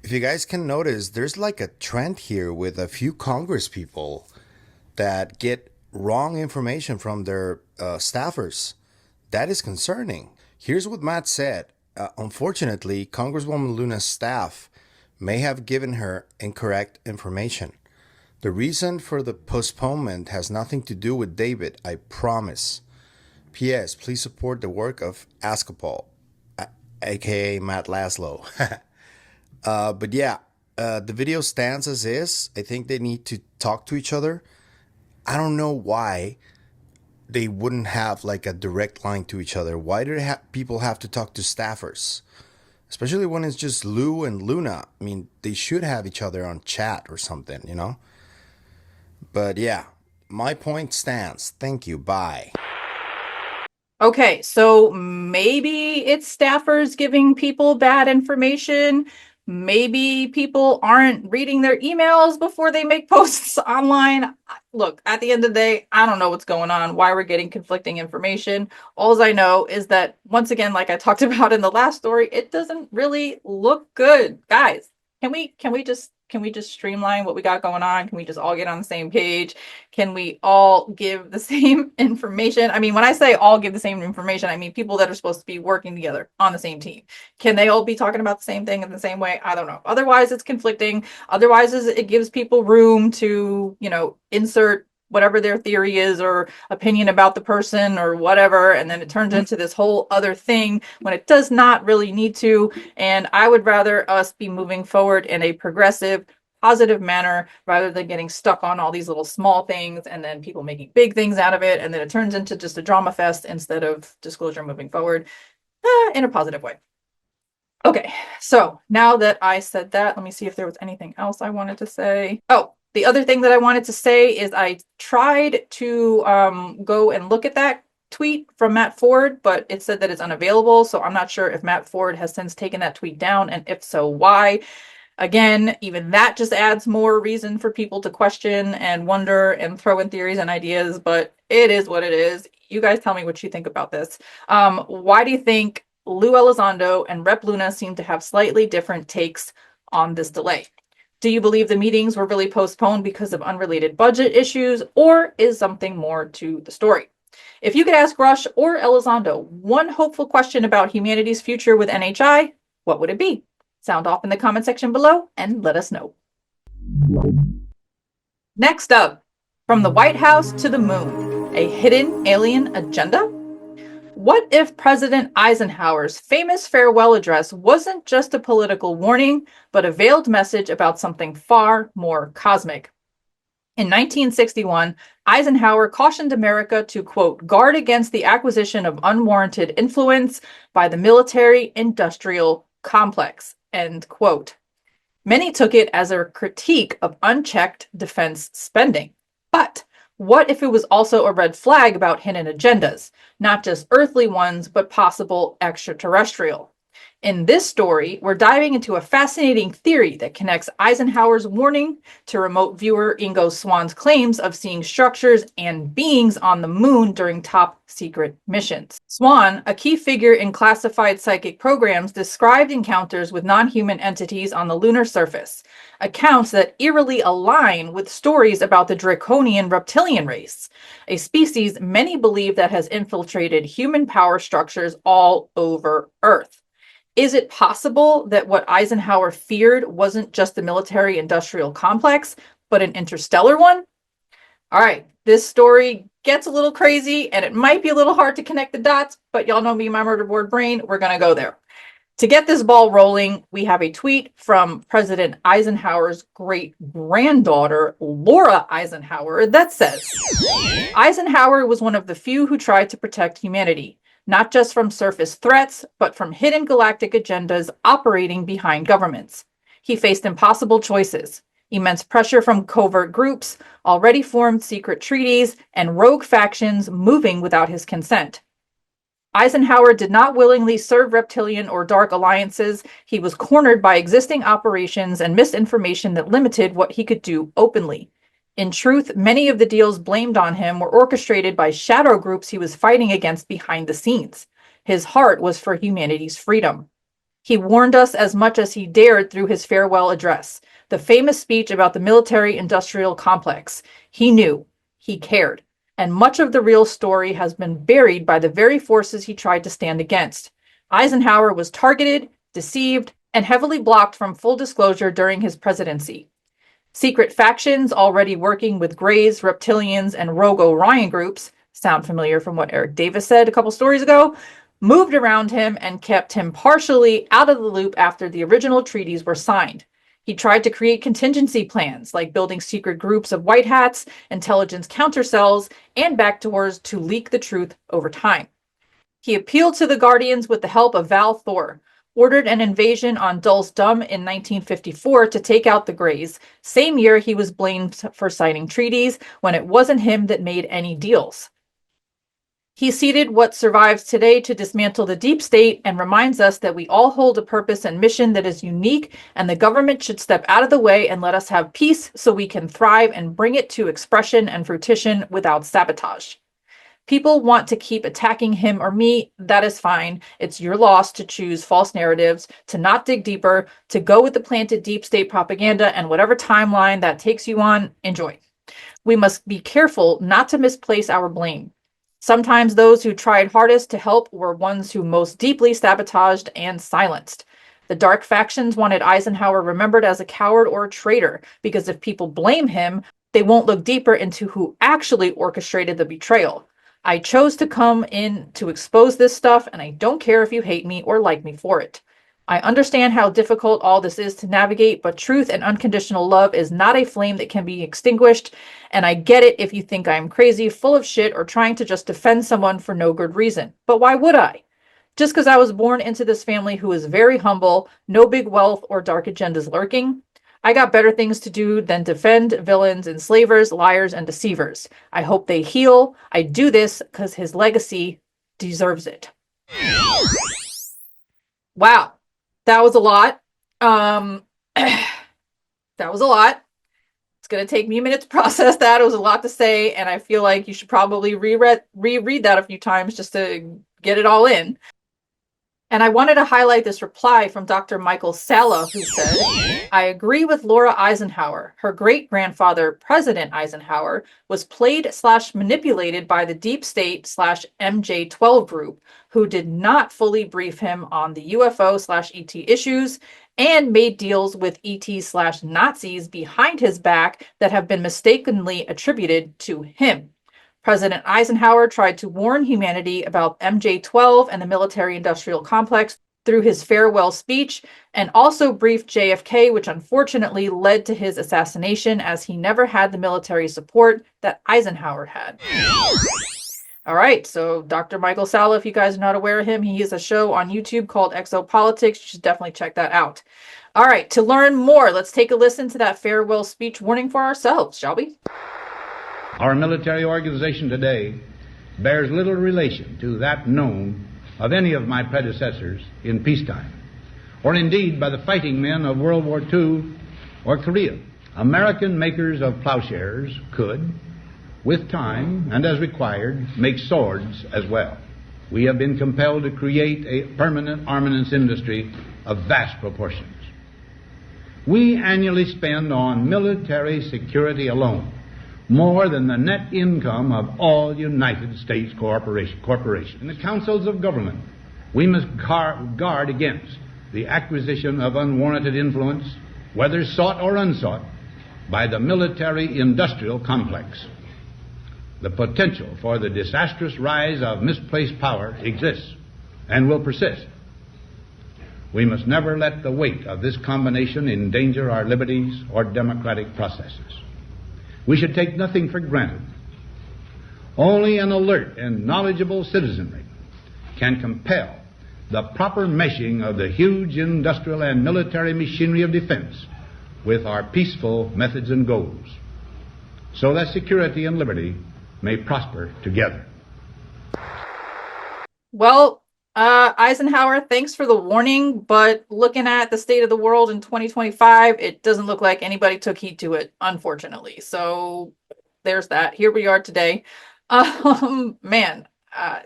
if you guys can notice, there's like a trend here with a few Congress people that get wrong information from their staffers. That is concerning. Here's what Matt said. Unfortunately, Congresswoman Luna's staff may have given her incorrect information. The reason for the postponement has nothing to do with David, I promise. P.S. Please support the work of Askapol, aka Matt Laszlo. But yeah, the video stands as is. I think they need to talk to each other. I don't know why they wouldn't have like a direct line to each other. Why do people have to talk to staffers? Especially when it's just Lou and Luna. I mean, they should have each other on chat or something, you know? But yeah, my point stands. Thank you. Bye. Okay, so maybe it's staffers giving people bad information. Maybe people aren't reading their emails before they make posts online. Look, at the end of the day, I don't know what's going on, why we're getting conflicting information. All I know is that, once again, like I talked about in the last story, it doesn't really look good. Guys, can we Can we just streamline what we got going on? Can we just all get on the same page? Can we all give the same information? I mean, when I say all give the same information, I mean people that are supposed to be working together on the same team. Can they all be talking about the same thing in the same way? I don't know. Otherwise, it's conflicting. Otherwise, it gives people room to, insert whatever their theory is or opinion about the person or whatever, and then it turns into this whole other thing when it does not really need to. And I would rather us be moving forward in a progressive, positive manner rather than getting stuck on all these little small things and then people making big things out of it, and then it turns into just a drama fest instead of disclosure moving forward in a positive way. Okay, so now that I said that, let me see if there was anything else I wanted to say. Oh, the other thing that I wanted to say is I tried to go and look at that tweet from Matt Ford, but it said that it's unavailable. So I'm not sure if Matt Ford has since taken that tweet down, and if so, why. Again, even that just adds more reason for people to question and wonder and throw in theories and ideas, but it is what it is. You guys tell me what you think about this. Why do you think Lou Elizondo and Rep Luna seem to have slightly different takes on this delay? Do you believe the meetings were really postponed because of unrelated budget issues, or is something more to the story? If you could ask Rush or Elizondo one hopeful question about humanity's future with NHI, what would it be? Sound off in the comment section below and let us know. Next up, from the White House to the moon, a hidden alien agenda? What if President Eisenhower's famous farewell address wasn't just a political warning, but a veiled message about something far more cosmic? In 1961, Eisenhower cautioned America to, quote, guard against the acquisition of unwarranted influence by the military-industrial complex, end quote. Many took it as a critique of unchecked defense spending. But what if it was also a red flag about hidden agendas, not just earthly ones, but possible extraterrestrial? In this story, we're diving into a fascinating theory that connects Eisenhower's warning to remote viewer Ingo Swann's claims of seeing structures and beings on the moon during top secret missions. Swann, a key figure in classified psychic programs, described encounters with non-human entities on the lunar surface, accounts that eerily align with stories about the draconian reptilian race, a species many believe that has infiltrated human power structures all over Earth. Is it possible that what Eisenhower feared wasn't just the military-industrial complex, but an interstellar one? All right, this story gets a little crazy, and it might be a little hard to connect the dots, but y'all know me, my murder board brain, we're going to go there. To get this ball rolling, we have a tweet from President Eisenhower's great-granddaughter, Laura Eisenhower, that says, Eisenhower was one of the few who tried to protect humanity, not just from surface threats, but from hidden galactic agendas operating behind governments. He faced impossible choices, immense pressure from covert groups, already formed secret treaties, and rogue factions moving without his consent. Eisenhower did not willingly serve reptilian or dark alliances. He was cornered by existing operations and misinformation that limited what he could do openly. In truth, many of the deals blamed on him were orchestrated by shadow groups he was fighting against behind the scenes. His heart was for humanity's freedom. He warned us as much as he dared through his farewell address, the famous speech about the military-industrial complex. He knew, he cared, and much of the real story has been buried by the very forces he tried to stand against. Eisenhower was targeted, deceived, and heavily blocked from full disclosure during his presidency. Secret factions already working with Greys, Reptilians, and Rogue Orion groups, sound familiar from what Eric Davis said a couple stories ago, moved around him and kept him partially out of the loop after the original treaties were signed. He tried to create contingency plans, like building secret groups of white hats, intelligence countercells, and backdoors to leak the truth over time. He appealed to the Guardians with the help of Val Thor, ordered an invasion on Dulce Dum in 1954 to take out the Greys. Same year he was blamed for signing treaties when it wasn't him that made any deals. He seeded what survives today to dismantle the deep state and reminds us that we all hold a purpose and mission that is unique, and the government should step out of the way and let us have peace so we can thrive and bring it to expression and fruition without sabotage. People want to keep attacking him or me. That is fine. It's your loss to choose false narratives, to not dig deeper, to go with the planted deep state propaganda, and whatever timeline that takes you on, enjoy. We must be careful not to misplace our blame. Sometimes those who tried hardest to help were ones who most deeply sabotaged and silenced. The dark factions wanted Eisenhower remembered as a coward or a traitor, because if people blame him, they won't look deeper into who actually orchestrated the betrayal. I chose to come in to expose this stuff, and I don't care if you hate me or like me for it. I understand how difficult all this is to navigate, but truth and unconditional love is not a flame that can be extinguished, and I get it if you think I'm crazy, full of shit, or trying to just defend someone for no good reason. But why would I? Just because I was born into this family who is very humble, no big wealth or dark agendas lurking? I got better things to do than defend villains, enslavers, liars, and deceivers. I hope they heal. I do this because his legacy deserves it. Wow. That was a lot. That was a lot. It's going to take me a minute to process that. It was a lot to say, and I feel like you should probably reread that a few times just to get it all in. And I wanted to highlight this reply from Dr. Michael Salla, who said, I agree with Laura Eisenhower. Her great-grandfather, President Eisenhower, was played/manipulated by the deep state/MJ-12 group, who did not fully brief him on the UFO/ET issues and made deals with ET/Nazis behind his back that have been mistakenly attributed to him. President Eisenhower tried to warn humanity about MJ-12 and the military-industrial complex through his farewell speech, and also briefed JFK, which unfortunately led to his assassination, as he never had the military support that Eisenhower had. All right, so Dr. Michael Salla, if you guys are not aware of him, he has a show on YouTube called Exopolitics. You should definitely check that out. All right, to learn more, let's take a listen to that farewell speech warning for ourselves, shall we? Our military organization today bears little relation to that known of any of my predecessors in peacetime, or indeed by the fighting men of World War II or Korea. American makers of plowshares could, with time and as required, make swords as well. We have been compelled to create a permanent armaments industry of vast proportions. We annually spend on military security alone more than the net income of all United States corporations. In the councils of government, we must guard against the acquisition of unwarranted influence, whether sought or unsought, by the military-industrial complex. The potential for the disastrous rise of misplaced power exists and will persist. We must never let the weight of this combination endanger our liberties or democratic processes. We should take nothing for granted. Only an alert and knowledgeable citizenry can compel the proper meshing of the huge industrial and military machinery of defense with our peaceful methods and goals, so that security and liberty may prosper together. Well, Eisenhower, thanks for the warning, but looking at the state of the world in 2025, it doesn't look like anybody took heed to it, unfortunately. So there's that. Here we are today. Man,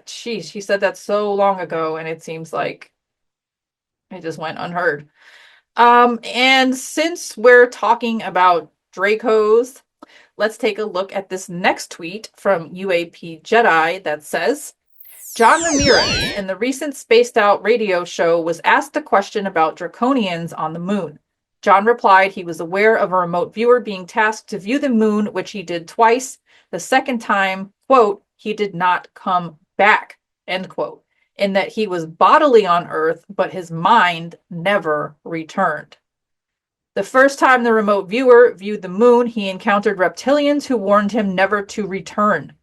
geez, he said that so long ago, and it seems like it just went unheard. And since we're talking about Dracos, let's take a look at this next tweet from UAP Jedi that says, John Ramirez in the recent Spaced Out radio show was asked a question about draconians on the moon. John replied he was aware of a remote viewer being tasked to view the moon, which he did twice. The second time, quote, he did not come back, end quote, in that he was bodily on Earth, but his mind never returned. The first time the remote viewer viewed the moon, he encountered reptilians who warned him never to return.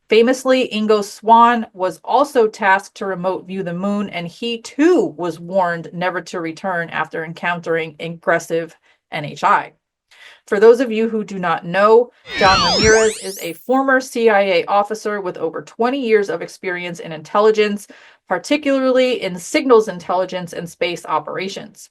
Famously, Ingo Swann was also tasked to remote view the moon, and he too was warned never to return after encountering aggressive NHI. For those of you who do not know, John Ramirez is a former CIA officer with over 20 years of experience in intelligence, particularly in signals intelligence and space operations.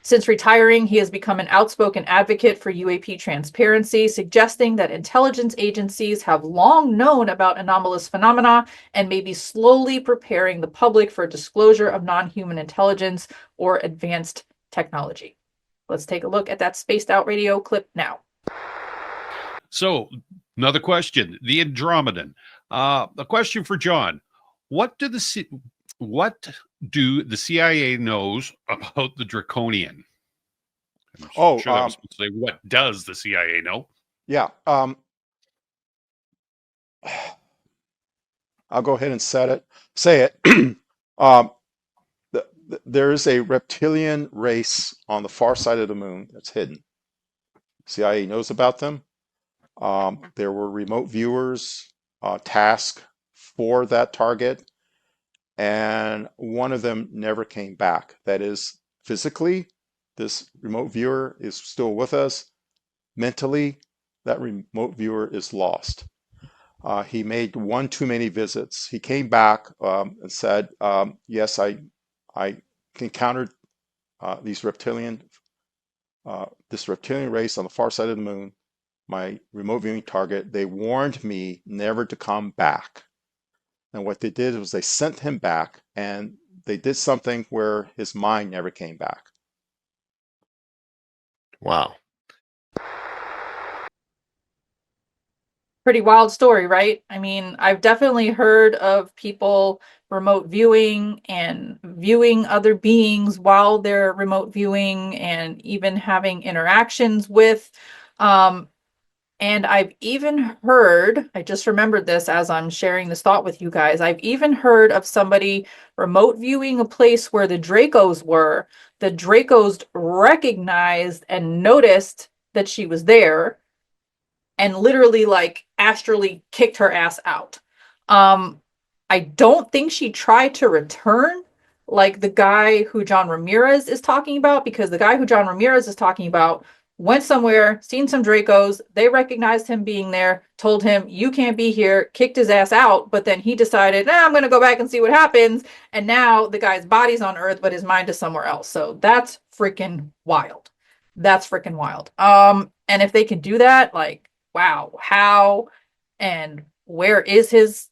Since retiring, he has become an outspoken advocate for UAP transparency, suggesting that intelligence agencies have long known about anomalous phenomena and may be slowly preparing the public for disclosure of non-human intelligence or advanced technology. Let's take a look at that spaced out radio clip now. So, another question, the Andromedan. A question for John. What do the CIA knows about the Draconian? I'm sure that was supposed to say, what does the CIA know? Yeah. I'll go ahead and say it. There is a reptilian race on the far side of the moon that's hidden. CIA knows about them. There were remote viewers tasked for that target, and one of them never came back. That is, physically, this remote viewer is still with us. Mentally, that remote viewer is lost. He made one too many visits. He came back and said, yes, I encountered this reptilian race on the far side of the moon, my remote viewing target. They warned me never to come back. And what they did was they sent him back, and they did something where his mind never came back. Wow. Pretty wild story, right? I mean, I've definitely heard of people remote viewing and viewing other beings while they're remote viewing and even having interactions with. And I've even heard, I just remembered this as I'm sharing this thought with you guys, I've even heard of somebody remote viewing a place where the Dracos were. The Dracos recognized and noticed that she was there and literally like astrally kicked her ass out. I don't think she tried to return like the guy who John Ramirez is talking about, because the guy who John Ramirez is talking about went somewhere, seen some Dracos, they recognized him being there, told him, you can't be here, kicked his ass out, but then he decided, I'm going to go back and see what happens, and now the guy's body's on Earth, but his mind is somewhere else. So that's freaking wild. That's freaking wild. And if they can do that, like, wow, how and where is his...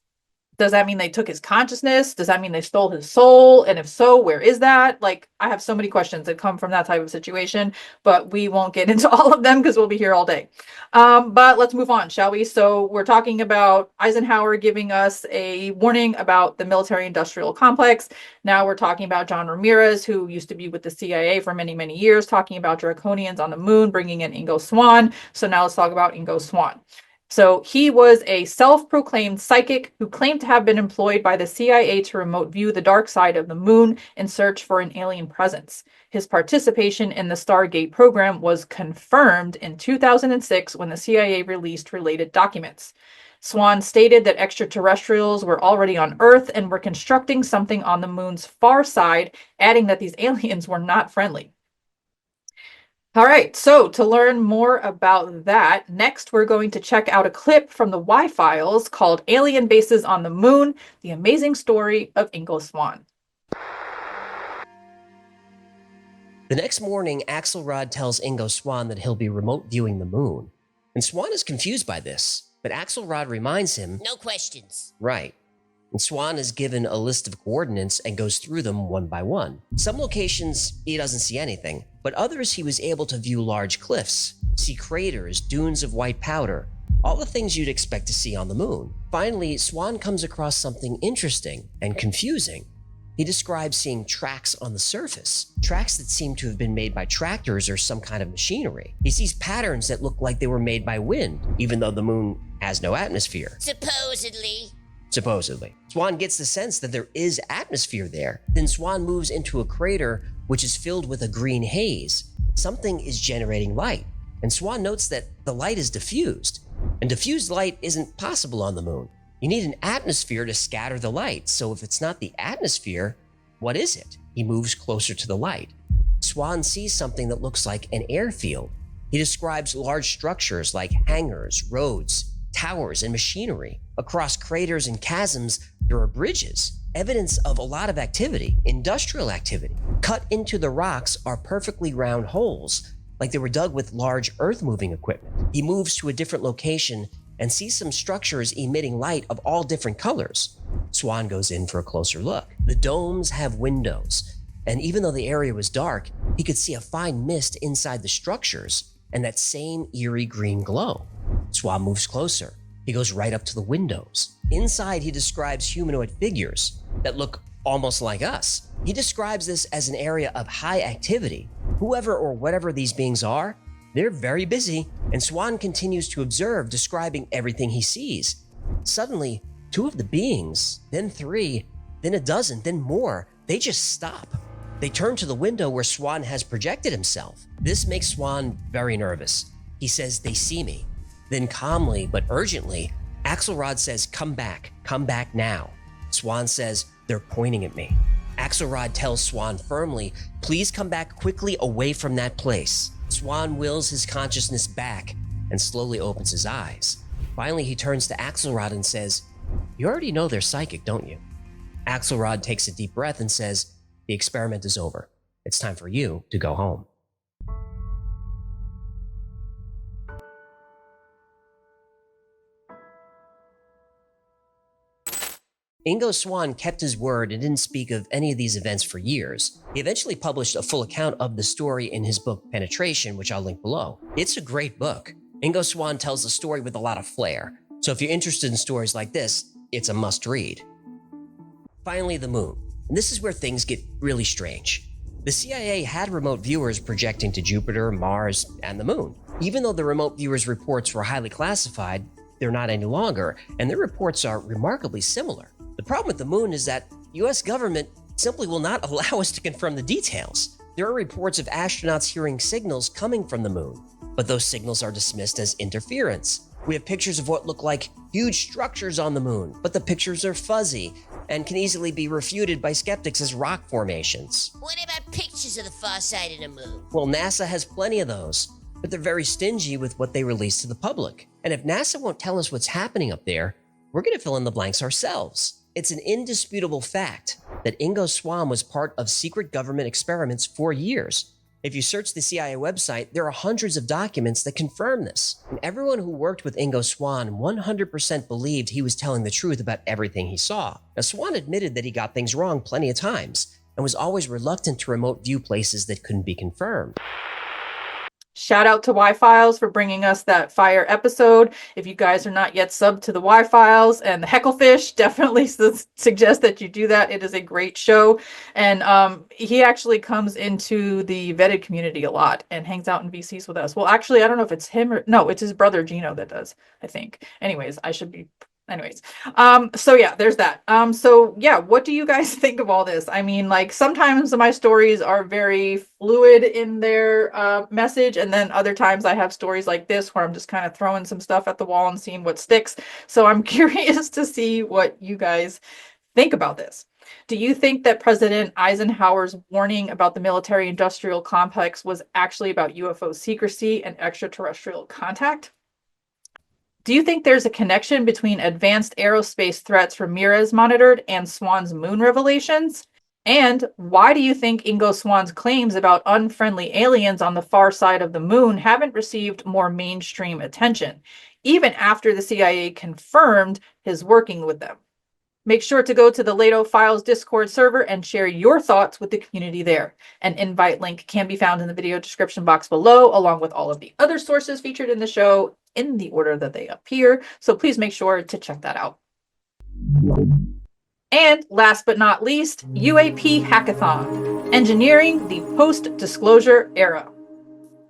Does that mean they took his consciousness? Does that mean they stole his soul? And if so, where is that? Like, I have so many questions that come from that type of situation, but we won't get into all of them because we'll be here all day. But let's move on, shall we? So we're talking about Eisenhower giving us a warning about the military-industrial complex. Now we're talking about John Ramirez, who used to be with the CIA for many, many years, talking about Draconians on the moon, bringing in Ingo Swann. So now let's talk about Ingo Swann. So he was a self-proclaimed psychic who claimed to have been employed by the CIA to remote view the dark side of the moon in search for an alien presence. His participation in the Stargate program was confirmed in 2006 when the CIA released related documents. Swann stated that extraterrestrials were already on Earth and were constructing something on the moon's far side, adding that these aliens were not friendly. All right, so to learn more about that, next we're going to check out a clip from the Y-Files called Alien Bases on the Moon, the amazing story of Ingo Swann. The next morning, Axelrod tells Ingo Swann that he'll be remote viewing the moon. And Swann is confused by this, but Axelrod reminds him, no questions. Right. And Swann is given a list of coordinates and goes through them one by one. Some locations, he doesn't see anything, but others he was able to view large cliffs, see craters, dunes of white powder, all the things you'd expect to see on the moon. Finally, Swann comes across something interesting and confusing. He describes seeing tracks on the surface, tracks that seem to have been made by tractors or some kind of machinery. He sees patterns that look like they were made by wind, even though the moon has no atmosphere. Supposedly. Swann gets the sense that there is atmosphere there. Then Swann moves into a crater which is filled with a green haze. Something is generating light, and Swann notes that the light is diffused. And diffused light isn't possible on the moon. You need an atmosphere to scatter the light, so if it's not the atmosphere, what is it? He moves closer to the light. Swann sees something that looks like an airfield. He describes large structures like hangars, roads, towers, and machinery. Across craters and chasms, There are bridges, evidence of a lot of activity, industrial activity. Cut into the rocks are perfectly round holes, like they were dug with large earth-moving equipment. He moves to a different location and sees some structures emitting light of all different colors. Swan goes in for a closer look. The domes have windows, and even though the area was dark, he could see a fine mist inside the structures and that same eerie green glow. Swan moves closer. He goes right up to the windows. Inside, he describes humanoid figures that look almost like us. He describes this as an area of high activity. Whoever or whatever these beings are, they're very busy, and Swan continues to observe, describing everything he sees. Suddenly, 2 of the beings, then 3, then a dozen, then more, they just stop. They turn to the window where Swan has projected himself. This makes Swan very nervous. He says, "They see me." Then calmly but urgently, Axelrod says, come back now." Swan says, "They're pointing at me." Axelrod tells Swan firmly, "Please come back quickly away from that place." Swan wills his consciousness back and slowly opens his eyes. Finally, he turns to Axelrod and says, "You already know they're psychic, don't you?" Axelrod takes a deep breath and says, "The experiment is over. It's time for you to go home." Ingo Swann kept his word and didn't speak of any of these events for years. He eventually published a full account of the story in his book Penetration, which I'll link below. It's a great book. Ingo Swann tells the story with a lot of flair. So if you're interested in stories like this, it's a must read. Finally, the moon. And this is where things get really strange. The CIA had remote viewers projecting to Jupiter, Mars, and the moon. Even though the remote viewers' reports were highly classified, they're not any longer, and their reports are remarkably similar. The problem with the moon is that the US government simply will not allow us to confirm the details. There are reports of astronauts hearing signals coming from the moon, but those signals are dismissed as interference. We have pictures of what look like huge structures on the moon, but the pictures are fuzzy and can easily be refuted by skeptics as rock formations. What about pictures of the far side of the moon? Well, NASA has plenty of those, but they're very stingy with what they release to the public. And if NASA won't tell us what's happening up there, we're going to fill in the blanks ourselves. It's an indisputable fact that Ingo Swann was part of secret government experiments for years. If you search the CIA website, there are hundreds of documents that confirm this. And everyone who worked with Ingo Swann 100% believed he was telling the truth about everything he saw. Now, Swann admitted that he got things wrong plenty of times and was always reluctant to remote view places that couldn't be confirmed. Shout out to Y-Files for bringing us that fire episode. If you guys are not yet subbed to the Y-Files and the Hecklefish, definitely suggest that you do that. It is a great show. And he actually comes into the vetted community a lot and hangs out in VCs with us. Well, actually, I don't know if it's him or no, it's his brother Gino that does, I think. Anyways, so yeah, there's that. So yeah, what do you guys think of all this? I mean, like, sometimes my stories are very fluid in their message, and then other times I have stories like this where I'm just kind of throwing some stuff at the wall and seeing what sticks. So I'm curious to see what you guys think about this. Do you think that President Eisenhower's warning about the military-industrial complex was actually about UFO secrecy and extraterrestrial contact? Do you think there's a connection between advanced aerospace threats Ramirez monitored and Swann's moon revelations? And why do you think Ingo Swann's claims about unfriendly aliens on the far side of the moon haven't received more mainstream attention, even after the CIA confirmed his working with them? Make sure to go to the Lato Files Discord server and share your thoughts with the community there. An invite link can be found in the video description box below, along with all of the other sources featured in the show in the order that they appear. So please make sure to check that out. And last but not least, UAP Hackathon, engineering the post-disclosure era.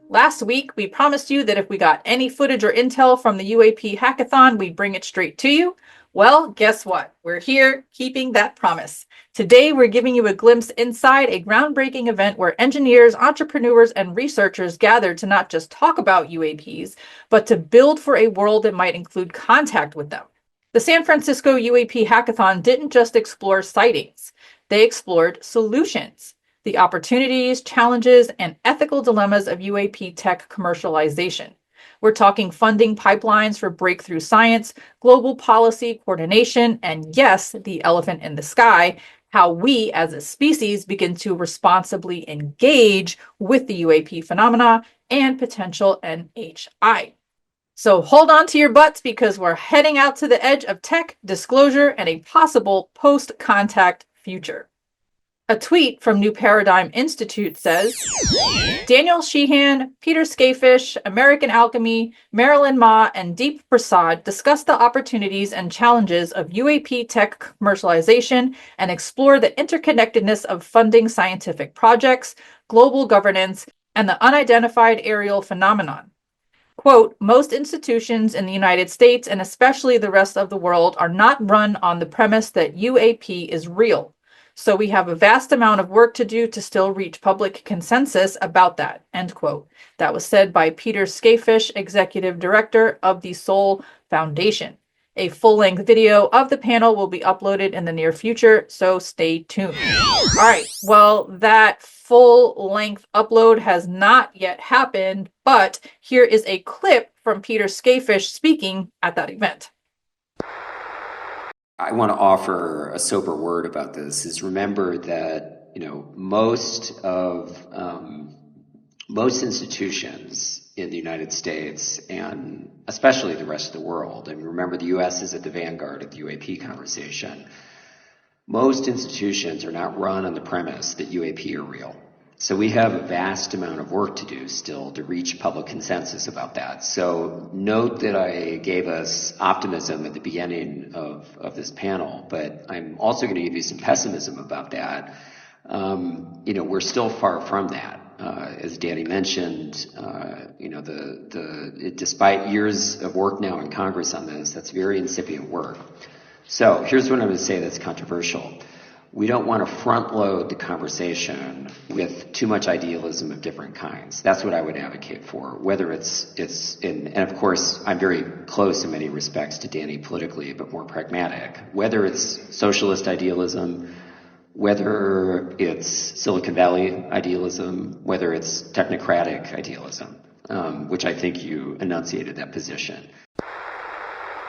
Last week, we promised you that if we got any footage or intel from the UAP Hackathon, we'd bring it straight to you. Well, guess what? We're here keeping that promise. Today, we're giving you a glimpse inside a groundbreaking event where engineers, entrepreneurs, and researchers gathered to not just talk about UAPs, but to build for a world that might include contact with them. The San Francisco UAP Hackathon didn't just explore sightings. They explored solutions, the opportunities, challenges, and ethical dilemmas of UAP tech commercialization. We're talking funding pipelines for breakthrough science, global policy coordination, and yes, the elephant in the sky, how we as a species begin to responsibly engage with the UAP phenomena and potential NHI. So hold on to your butts because we're heading out to the edge of tech, disclosure, and a possible post-contact future. A tweet from New Paradigm Institute says, Daniel Sheehan, Peter Skafish, American Alchemy, Marilyn Ma, and Deep Prasad discuss the opportunities and challenges of UAP tech commercialization and explore the interconnectedness of funding scientific projects, global governance, and the unidentified aerial phenomenon. Quote, most institutions in the United States and especially the rest of the world are not run on the premise that UAP is real. So we have a vast amount of work to do to still reach public consensus about that, end quote. That was said by Peter Skafish, Executive Director of the Soul Foundation. A full-length video of the panel will be uploaded in the near future, so stay tuned. All right, well, that full-length upload has not yet happened, but here is a clip from Peter Skafish speaking at that event. I want to offer a sober word about this is remember that, most institutions in the United States and especially the rest of the world, and remember the US is at the vanguard of the UAP conversation, most institutions are not run on the premise that UAP are real. So we have a vast amount of work to do still to reach public consensus about that. So note that I gave us optimism at the beginning of this panel, but I'm also going to give you some pessimism about that. We're still far from that. As Danny mentioned, despite years of work now in Congress on this, that's very incipient work. So here's what I'm going to say that's controversial. We don't want to front load the conversation with too much idealism of different kinds. That's what I would advocate for, whether and of course, I'm very close in many respects to Danny politically, but more pragmatic. Whether it's socialist idealism, whether it's Silicon Valley idealism, whether it's technocratic idealism, which I think you enunciated that position.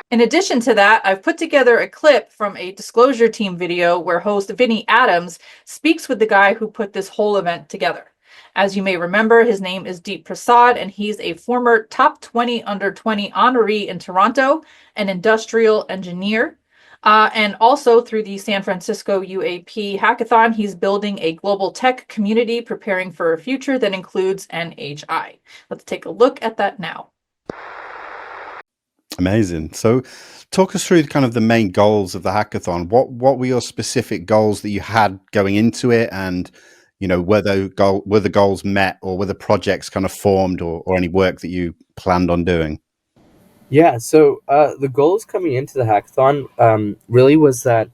In addition to that, I've put together a clip from a Disclosure Team video where host Vinny Adams speaks with the guy who put this whole event together. As you may remember, his name is Deep Prasad, and he's a former top 20 under 20 honoree in Toronto, an industrial engineer. And also through the San Francisco UAP Hackathon, he's building a global tech community preparing for a future that includes NHI. Let's take a look at that now. Amazing. So talk us through kind of the main goals of the hackathon. What were your specific goals that you had going into it? And, were the goals met, or were the projects kind of formed, or any work that you planned on doing? Yeah, so the goals coming into the hackathon really was that,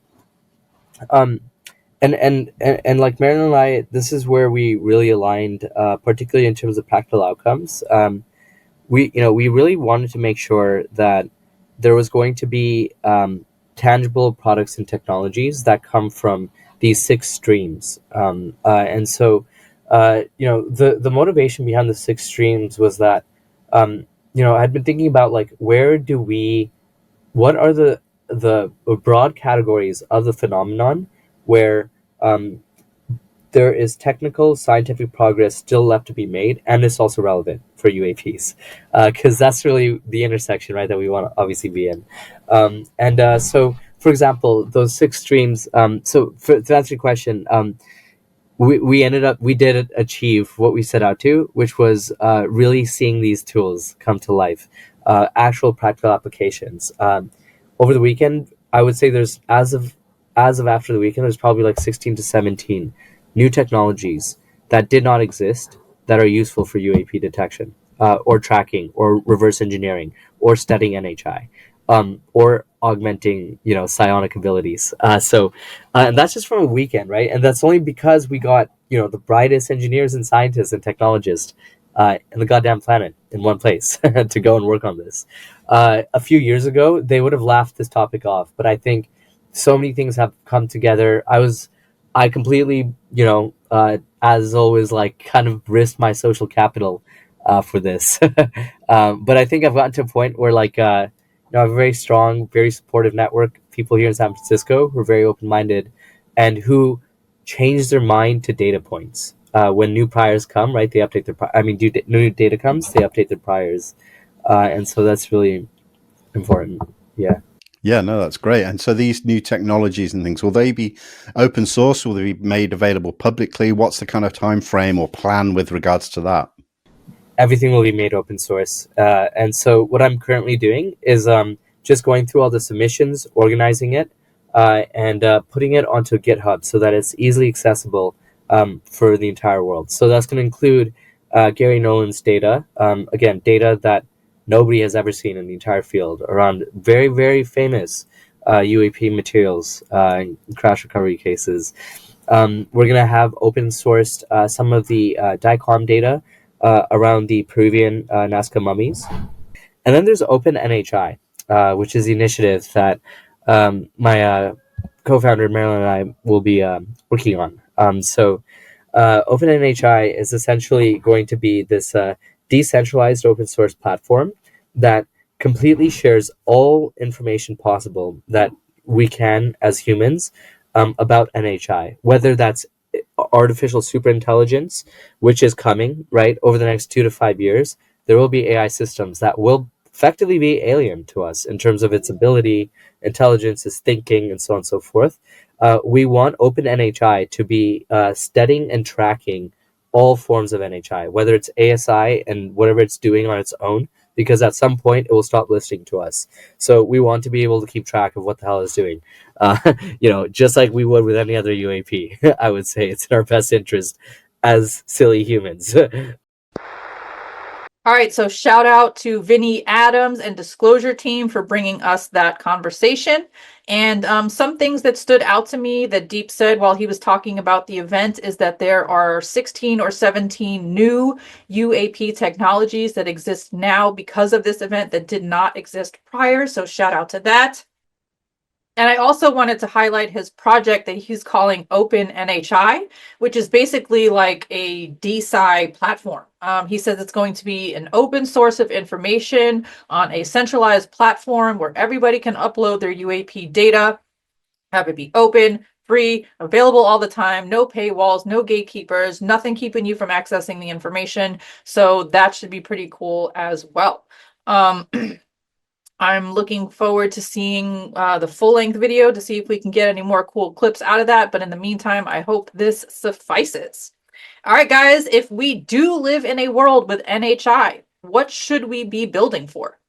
and like Marilyn and I, this is where we really aligned, particularly in terms of practical outcomes. We really wanted to make sure that there was going to be tangible products and technologies that come from these 6 streams. And so, the motivation behind the 6 streams was that, I'd been thinking about what are the broad categories of the phenomenon where there is technical, scientific progress still left to be made, and it's also relevant for UAPs, because that's really the intersection, right, that we want to obviously be in. So, for example, those 6 streams. To answer your question, we did achieve what we set out to, which was really seeing these tools come to life, actual practical applications. Over the weekend, I would say there's as of after the weekend, there's probably like 16 to 17 new technologies that did not exist that are useful for UAP detection, or tracking, or reverse engineering, or studying NHI, or augmenting, psionic abilities. And that's just from a weekend, right? And that's only because we got, the brightest engineers and scientists and technologists in the goddamn planet in one place to go and work on this. A few years ago, they would have laughed this topic off, but I think so many things have come together. I completely, as always, kind of risked my social capital for this. But I think I've gotten to a point where I have a very strong, very supportive network. People here in San Francisco who are very open-minded and who change their mind to data points. When new priors come, right, they update their new data comes, they update their priors. And so that's really important. Yeah. Yeah, no, that's great. And so these new technologies and things, will they be open source? Will they be made available publicly? What's the kind of time frame or plan with regards to that? Everything will be made open source. And so what I'm currently doing is just going through all the submissions, organizing it, and putting it onto GitHub so that it's easily accessible for the entire world. So that's going to include Gary Nolan's data, again, data that nobody has ever seen in the entire field around very, very famous UAP materials and crash recovery cases. We're going to have open sourced some of the DICOM data around the Peruvian Nazca mummies. And then there's Open NHI, which is the initiative that my co-founder Marilyn and I will be working on. So Open NHI is essentially going to be this decentralized open source platform that completely shares all information possible that we can as humans about NHI, whether that's artificial superintelligence, which is coming, right, over the next 2 to 5 years. There will be AI systems that will effectively be alien to us in terms of its ability, intelligence, its thinking, and so on and so forth. We want Open NHI to be studying and tracking all forms of NHI, whether it's ASI and whatever it's doing on its own, because at some point it will stop listening to us. So we want to be able to keep track of what the hell it's doing. Just like we would with any other UAP. I would say it's in our best interest as silly humans. All right, so shout out to Vinny Adams and Disclosure Team for bringing us that conversation. And some things that stood out to me that Deep said while he was talking about the event is that there are 16 or 17 new UAP technologies that exist now because of this event that did not exist prior. So shout out to that. And I also wanted to highlight his project that he's calling Open NHI, which is basically like a DeSci platform. He says it's going to be an open source of information on a centralized platform where everybody can upload their UAP data, have it be open, free, available all the time, no paywalls, no gatekeepers, nothing keeping you from accessing the information. So that should be pretty cool as well. I'm looking forward to seeing the full-length video to see if we can get any more cool clips out of that. But in the meantime, I hope this suffices. All right, guys, if we do live in a world with NHI, what should we be building for?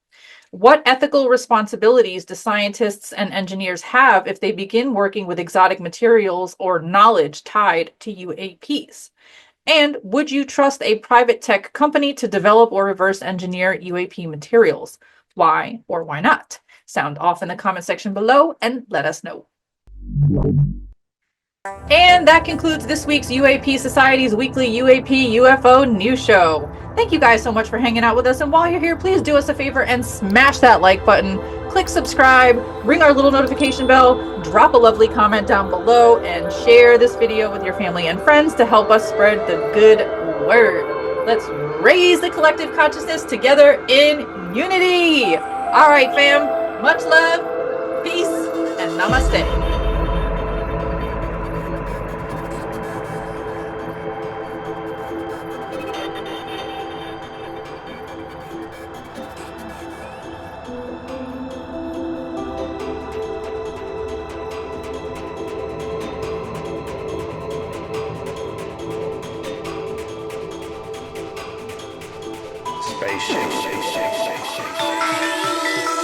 What ethical responsibilities do scientists and engineers have if they begin working with exotic materials or knowledge tied to UAPs? And would you trust a private tech company to develop or reverse engineer UAP materials? Why or why not? Sound off in the comment section below and let us know. And that concludes this week's UAP Society's weekly UAP UFO News Show. Thank you guys so much for hanging out with us. And while you're here, please do us a favor and smash that like button, click subscribe, ring our little notification bell, drop a lovely comment down below, and share this video with your family and friends to help us spread the good word. Let's raise the collective consciousness together in unity. All right, fam. Much love, peace, and namaste. Space shake, shake, shake, shake, shake.